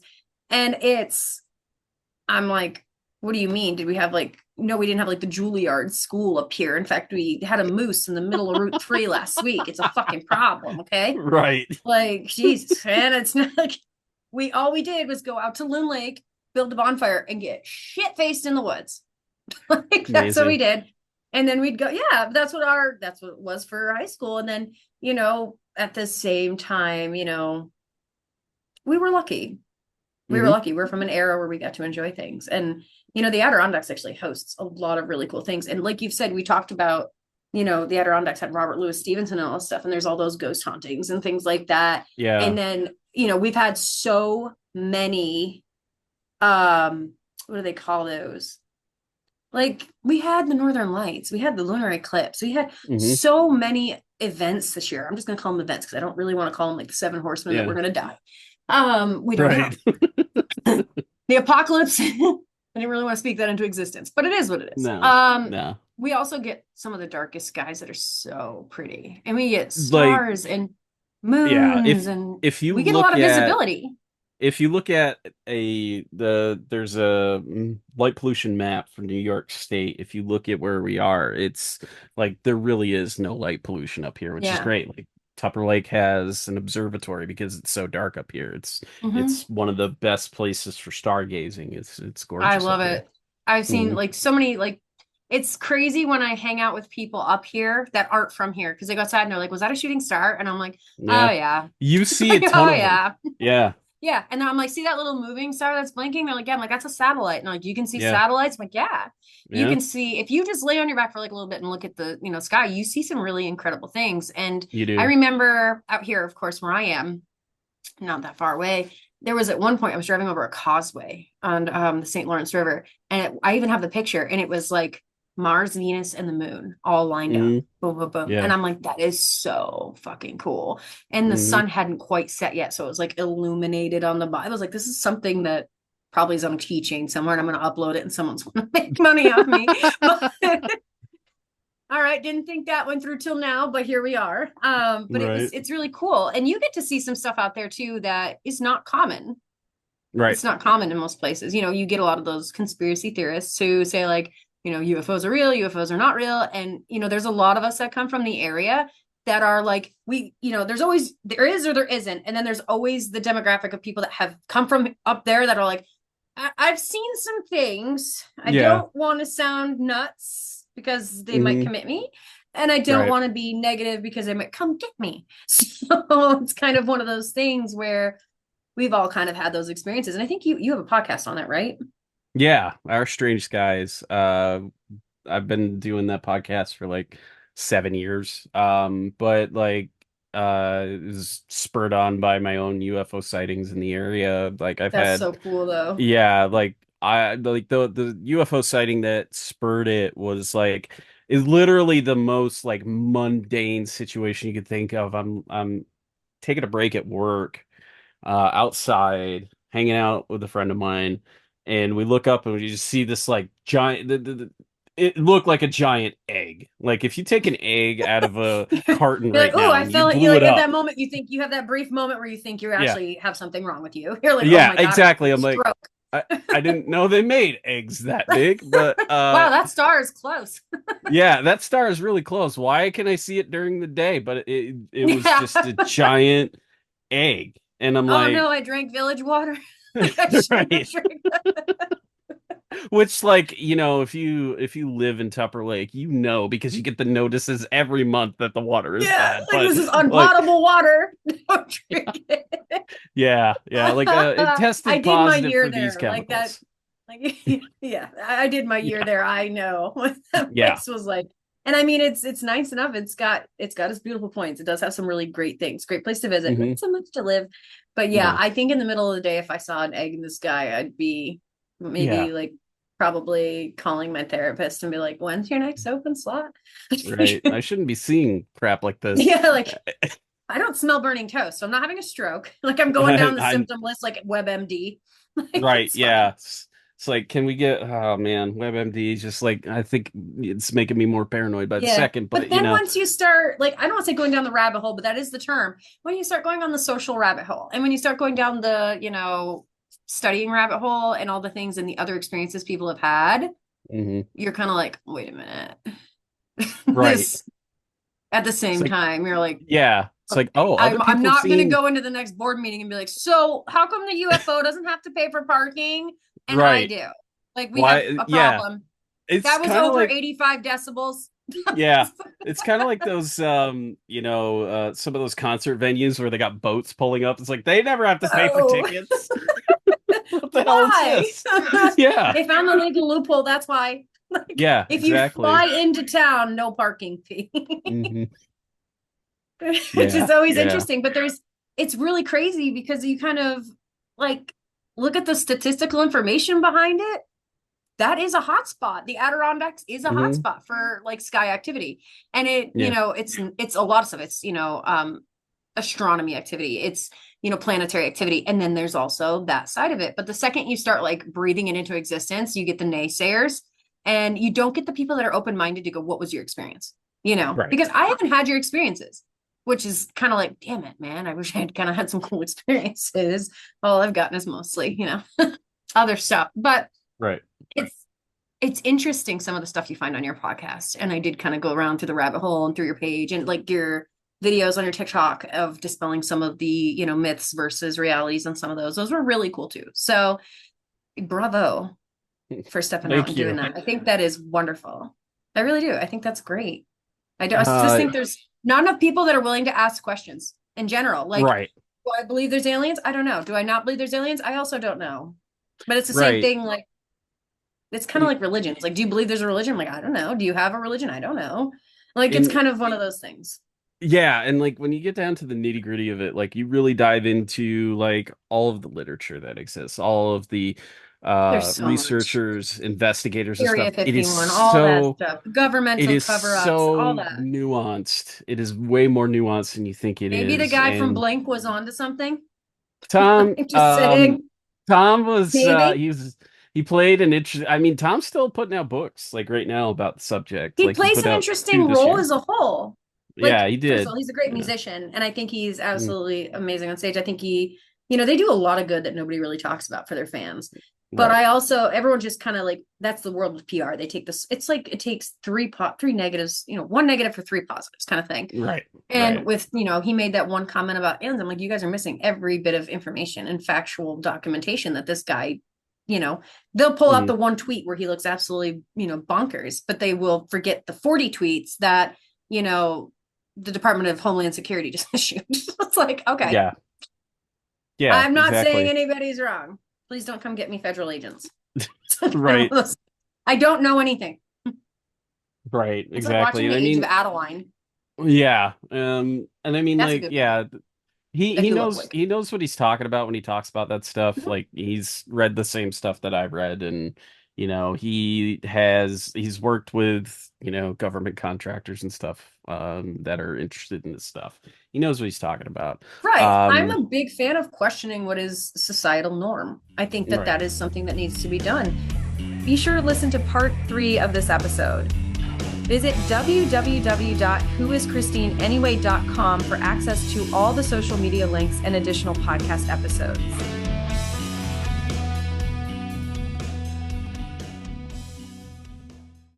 [SPEAKER 1] and I'm like, what do you mean? Did we have like? No, we didn't have like the Juilliard school up here. In fact, we had a moose in the middle of Route 3 last week. It's a fucking problem, okay?
[SPEAKER 2] Right.
[SPEAKER 1] Like, Jesus, man, it's not like we did was go out to Loon Lake, build a bonfire, and get shit faced in the woods. Like that's what we
[SPEAKER 2] Amazing.
[SPEAKER 1] did. And then we'd go, yeah, that's what it was for high school. And then, at the same time, we were lucky. We were
[SPEAKER 2] Hmm.
[SPEAKER 1] lucky. We're from an era where we got to enjoy things. And, the Adirondacks actually hosts a lot of really cool things. And like you've said, we talked about, the Adirondacks had Robert Louis Stevenson and all this stuff. And there's all those ghost hauntings and things like that.
[SPEAKER 2] Yeah.
[SPEAKER 1] And then, we've had so many, what do they call those? Like we had the Northern Lights, we had the lunar eclipse, we had
[SPEAKER 2] Hmm.
[SPEAKER 1] so many events this year. I'm just gonna call them events because I don't really want to call them like the seven horsemen that we're
[SPEAKER 2] Yeah.
[SPEAKER 1] gonna die. We don't know.
[SPEAKER 2] Right.
[SPEAKER 1] The apocalypse. I didn't really want to speak that into existence, but it is what it is.
[SPEAKER 2] No. No.
[SPEAKER 1] We also get some of the darkest skies that are so pretty. And we get
[SPEAKER 2] Like,
[SPEAKER 1] stars and
[SPEAKER 2] yeah,
[SPEAKER 1] moons and
[SPEAKER 2] if you
[SPEAKER 1] we get a lot
[SPEAKER 2] look
[SPEAKER 1] of
[SPEAKER 2] at
[SPEAKER 1] visibility.
[SPEAKER 2] if you look at there's a light pollution map for New York State. If you look at where we are, it's like there really is no light pollution up here, which is
[SPEAKER 1] Yeah.
[SPEAKER 2] great. Like Tupper Lake has an observatory because it's so dark up here. It's
[SPEAKER 1] Hmm.
[SPEAKER 2] one of the best places for stargazing. It's
[SPEAKER 1] I
[SPEAKER 2] gorgeous
[SPEAKER 1] love
[SPEAKER 2] up here.
[SPEAKER 1] it. I've seen
[SPEAKER 2] Hmm.
[SPEAKER 1] like so many like it's crazy when I hang out with people up here that aren't from here because they go outside and they're like, "Was that a shooting star?" And I'm like, "Oh
[SPEAKER 2] Yeah,
[SPEAKER 1] yeah."
[SPEAKER 2] you see a
[SPEAKER 1] Like,
[SPEAKER 2] ton
[SPEAKER 1] "Oh
[SPEAKER 2] of them.
[SPEAKER 1] yeah."
[SPEAKER 2] Yeah,
[SPEAKER 1] Yeah. And then I'm like, "See that little moving star that's blinking?" They're like, "Yeah." I'm like, "That's a satellite." And like, "You can see
[SPEAKER 2] yeah,
[SPEAKER 1] satellites?" I'm like, "Yeah." You
[SPEAKER 2] yeah.
[SPEAKER 1] can see if you just lay on your back for like a little bit and look at the, sky, you see some really incredible things. And
[SPEAKER 2] You
[SPEAKER 1] I
[SPEAKER 2] do.
[SPEAKER 1] remember out here, of course, where I am, not that far away. There was at one point I was driving over a causeway on the St. Lawrence River, and I even have the picture, and it was like Mars, Venus, and the moon all lined up,
[SPEAKER 2] Hmm.
[SPEAKER 1] boom, boom, boom, and
[SPEAKER 2] Yeah.
[SPEAKER 1] I'm like, that is so fucking cool. And the
[SPEAKER 2] Hmm.
[SPEAKER 1] sun hadn't quite set yet, so it was like illuminated on the bottom. I was like, this is something that probably is on a keychain somewhere, and I'm going to upload it, and someone's going to make money off me. But all right, didn't think that went through till now, but here we are. But
[SPEAKER 2] Right.
[SPEAKER 1] it's really cool. And you get to see some stuff out there too that is not common.
[SPEAKER 2] Right.
[SPEAKER 1] It's not common in most places. You get a lot of those conspiracy theorists who say like, UFOs are real, UFOs are not real. And, there's a lot of us that come from the area that are like, there is or there isn't. And then there's always the demographic of people that have come from up there that are like, I've seen some things. I
[SPEAKER 2] Yeah.
[SPEAKER 1] don't want to sound nuts because they might
[SPEAKER 2] Hmm.
[SPEAKER 1] commit me. And I don't
[SPEAKER 2] Right.
[SPEAKER 1] want to be negative because they might come get me. So it's kind of one of those things where we've all kind of had those experiences. And I think you have a podcast on that, right?
[SPEAKER 2] Yeah, our Strange Skies. I've been doing that podcast for like 7 years. But like it was spurred on by my own UFO sightings in the area. Like I've
[SPEAKER 1] That's
[SPEAKER 2] had
[SPEAKER 1] so cool though.
[SPEAKER 2] yeah, like I like the UFO sighting that spurred it was like is literally the most like mundane situation you could think of. I'm taking a break at work, outside, hanging out with a friend of mine, and we look up and we just see this like giant. It looked like a giant egg. Like if you take an egg out of a carton
[SPEAKER 1] You're like,
[SPEAKER 2] right
[SPEAKER 1] oh,
[SPEAKER 2] now
[SPEAKER 1] I
[SPEAKER 2] and you
[SPEAKER 1] felt like you
[SPEAKER 2] blew
[SPEAKER 1] like
[SPEAKER 2] it
[SPEAKER 1] at that
[SPEAKER 2] up.
[SPEAKER 1] moment you think you have that brief moment where you think you
[SPEAKER 2] Yeah.
[SPEAKER 1] actually have something wrong with you. You're like, oh
[SPEAKER 2] Yeah,
[SPEAKER 1] my God, I'm
[SPEAKER 2] exactly.
[SPEAKER 1] having a
[SPEAKER 2] I'm like,
[SPEAKER 1] stroke.
[SPEAKER 2] I didn't know they made eggs that big, but
[SPEAKER 1] Wow, that star is close.
[SPEAKER 2] yeah, that star is really close. Why can I see it during the day? But it was
[SPEAKER 1] Yeah.
[SPEAKER 2] just a giant egg. And I'm
[SPEAKER 1] Oh
[SPEAKER 2] like,
[SPEAKER 1] no, I drank village water. Like I shouldn't have
[SPEAKER 2] right.
[SPEAKER 1] drank.
[SPEAKER 2] Which like, if you live in Tupper Lake, because you get the notices every month that the water is
[SPEAKER 1] Yeah,
[SPEAKER 2] bad.
[SPEAKER 1] like
[SPEAKER 2] But
[SPEAKER 1] this is
[SPEAKER 2] like,
[SPEAKER 1] unpotable water. Don't drink it.
[SPEAKER 2] yeah, like it
[SPEAKER 1] I
[SPEAKER 2] tested
[SPEAKER 1] did my
[SPEAKER 2] positive
[SPEAKER 1] year
[SPEAKER 2] for these
[SPEAKER 1] there. Like that.
[SPEAKER 2] chemicals.
[SPEAKER 1] Like yeah, I did my year
[SPEAKER 2] Yeah.
[SPEAKER 1] there. I know what that
[SPEAKER 2] Yeah.
[SPEAKER 1] place was like. And I mean it's nice enough. It's got its beautiful points. It does have some really great things. Great place to visit.
[SPEAKER 2] Hmm.
[SPEAKER 1] Not so much to live. But yeah,
[SPEAKER 2] No.
[SPEAKER 1] I think in the middle of the day if I saw an egg in the sky, I'd be
[SPEAKER 2] Yeah.
[SPEAKER 1] maybe like probably calling my therapist and be like, when's your next open slot?
[SPEAKER 2] Right. I shouldn't be seeing crap like this.
[SPEAKER 1] Yeah, like I don't smell burning toast, so I'm not having a stroke. Like I'm going down the
[SPEAKER 2] I'm
[SPEAKER 1] symptom list like WebMD. Like
[SPEAKER 2] right.
[SPEAKER 1] it's fine.
[SPEAKER 2] Yeah. It's like, can we get, oh man, WebMD is just like, I think it's making me more paranoid by the
[SPEAKER 1] Yeah.
[SPEAKER 2] second,
[SPEAKER 1] But
[SPEAKER 2] but
[SPEAKER 1] then once you start, like, I don't want to say going down the rabbit hole, but that is the term. When you start going on the social rabbit hole and when you start going down the, studying rabbit hole and all the things and the other experiences people have had,
[SPEAKER 2] Mhm.
[SPEAKER 1] you're kind of like, wait a minute.
[SPEAKER 2] Right.
[SPEAKER 1] This at the
[SPEAKER 2] It's
[SPEAKER 1] same
[SPEAKER 2] like,
[SPEAKER 1] time, you're like,
[SPEAKER 2] yeah. It's like,
[SPEAKER 1] okay,
[SPEAKER 2] oh, other
[SPEAKER 1] I'm
[SPEAKER 2] people have
[SPEAKER 1] not gonna
[SPEAKER 2] seen,
[SPEAKER 1] go into the next board meeting and be like, so how come the UFO doesn't have to pay for parking and I
[SPEAKER 2] right.
[SPEAKER 1] do? Like we have
[SPEAKER 2] Why?
[SPEAKER 1] a
[SPEAKER 2] Yeah.
[SPEAKER 1] problem.
[SPEAKER 2] It's
[SPEAKER 1] That was
[SPEAKER 2] kind of
[SPEAKER 1] over
[SPEAKER 2] like,
[SPEAKER 1] 85 decibels.
[SPEAKER 2] yeah. It's kind of like those, some of those concert venues where they got boats pulling up. It's like, they never have to pay for
[SPEAKER 1] Oh,
[SPEAKER 2] tickets. What the hell is
[SPEAKER 1] why?
[SPEAKER 2] this? Yeah.
[SPEAKER 1] They found the legal loophole. That's why. Like,
[SPEAKER 2] Yeah,
[SPEAKER 1] if you fly
[SPEAKER 2] exactly.
[SPEAKER 1] into town, no parking fee,
[SPEAKER 2] Hmm.
[SPEAKER 1] which
[SPEAKER 2] Yeah,
[SPEAKER 1] is always
[SPEAKER 2] yeah.
[SPEAKER 1] interesting. But it's really crazy because you kind of like look at the statistical information behind it. That is a hotspot. The Adirondacks is a
[SPEAKER 2] Hmm.
[SPEAKER 1] hotspot for like sky activity. And
[SPEAKER 2] Yeah.
[SPEAKER 1] it's a lot of stuff. It's, astronomy activity. It's, planetary activity. And then there's also that side of it. But the second you start like breathing it into existence, you get the naysayers and you don't get the people that are open-minded to go, what was your experience?
[SPEAKER 2] Right.
[SPEAKER 1] Because I haven't had your experiences, which is kind of like, damn it, man. I wish I had kind of had some cool experiences. All I've gotten is mostly, other stuff. But
[SPEAKER 2] Right.
[SPEAKER 1] it's it's interesting some of the stuff you find on your podcast. And I did kind of go around through the rabbit hole and through your page and like your videos on your TikTok of dispelling some of the, myths versus realities on some of those. Those were really cool too. So bravo for stepping out and
[SPEAKER 2] Thank
[SPEAKER 1] doing
[SPEAKER 2] you.
[SPEAKER 1] that. I think that is wonderful. I really do. I think that's great. I just
[SPEAKER 2] Uh,
[SPEAKER 1] think there's not enough people that are willing to ask questions in general. Like,
[SPEAKER 2] right.
[SPEAKER 1] do I believe there's aliens? I don't know. Do I not believe there's aliens? I also don't know. But it's the same
[SPEAKER 2] Right.
[SPEAKER 1] thing. Like, it's kind of like religions. Like, do you believe there's a religion? I'm like, I don't know. Do you have a religion? I don't know. Like, it's
[SPEAKER 2] And
[SPEAKER 1] kind of one of those things.
[SPEAKER 2] yeah, and like when you get down to the nitty-gritty of it, like you really dive into like all of the literature that exists, all of the
[SPEAKER 1] There's so much.
[SPEAKER 2] researchers, investigators and
[SPEAKER 1] Area
[SPEAKER 2] stuff.
[SPEAKER 1] 51, all that stuff.
[SPEAKER 2] It
[SPEAKER 1] Governmental
[SPEAKER 2] is
[SPEAKER 1] cover-ups, all
[SPEAKER 2] so
[SPEAKER 1] that.
[SPEAKER 2] nuanced. It is way more nuanced than you think it
[SPEAKER 1] Maybe the
[SPEAKER 2] is.
[SPEAKER 1] guy from
[SPEAKER 2] And
[SPEAKER 1] Blink was onto something.
[SPEAKER 2] Tom,
[SPEAKER 1] Just saying.
[SPEAKER 2] Tom was
[SPEAKER 1] Maybe.
[SPEAKER 2] he played an interesting. I mean, Tom's still putting out books like right now about the subject.
[SPEAKER 1] He
[SPEAKER 2] Like he
[SPEAKER 1] plays
[SPEAKER 2] put
[SPEAKER 1] an
[SPEAKER 2] out two
[SPEAKER 1] interesting
[SPEAKER 2] this
[SPEAKER 1] role
[SPEAKER 2] year.
[SPEAKER 1] as a whole.
[SPEAKER 2] Yeah,
[SPEAKER 1] Like,
[SPEAKER 2] he
[SPEAKER 1] first of
[SPEAKER 2] did.
[SPEAKER 1] all, he's a great
[SPEAKER 2] Yeah.
[SPEAKER 1] musician, and I think he's
[SPEAKER 2] Mm,
[SPEAKER 1] absolutely amazing on stage. I think they do a lot of good that nobody really talks about for their fans. But
[SPEAKER 2] right.
[SPEAKER 1] I also, everyone just kind of like, that's the world of PR. They take this, it's like it takes three negatives, one negative for three positives kind of thing.
[SPEAKER 2] Right.
[SPEAKER 1] And
[SPEAKER 2] Right.
[SPEAKER 1] with, he made that one comment about aliens. I'm like, you guys are missing every bit of information and factual documentation that this guy, you know, they'll pull out
[SPEAKER 2] Hmm.
[SPEAKER 1] the one tweet where he looks absolutely, bonkers, but they will forget the 40 tweets that, you know, the Department of Homeland Security just issued. It's like, okay,
[SPEAKER 2] Yeah. Yeah,
[SPEAKER 1] I'm not saying
[SPEAKER 2] exactly.
[SPEAKER 1] anybody's wrong. Please don't come get me, federal agents.
[SPEAKER 2] Right.
[SPEAKER 1] I don't know anything.
[SPEAKER 2] Right.
[SPEAKER 1] It's like
[SPEAKER 2] Exactly.
[SPEAKER 1] watching
[SPEAKER 2] And
[SPEAKER 1] the
[SPEAKER 2] I
[SPEAKER 1] Age of
[SPEAKER 2] mean,
[SPEAKER 1] Adeline.
[SPEAKER 2] yeah. And I mean
[SPEAKER 1] That's a
[SPEAKER 2] like,
[SPEAKER 1] good movie.
[SPEAKER 2] yeah, he
[SPEAKER 1] The
[SPEAKER 2] he
[SPEAKER 1] Hula
[SPEAKER 2] knows
[SPEAKER 1] Flick.
[SPEAKER 2] he knows what he's talking about when he talks about that stuff.
[SPEAKER 1] Mhm.
[SPEAKER 2] Like he's read the same stuff that I've read, and He's worked with, government contractors and stuff that are interested in this stuff. He knows what he's talking about.
[SPEAKER 1] Right. I'm a big fan of questioning what is societal norm. I think that
[SPEAKER 2] Right.
[SPEAKER 1] that is something that needs to be done. Be sure to listen to part 3 of this episode. Visit www.whoischristineanyway.com for access to all the social media links and additional podcast episodes.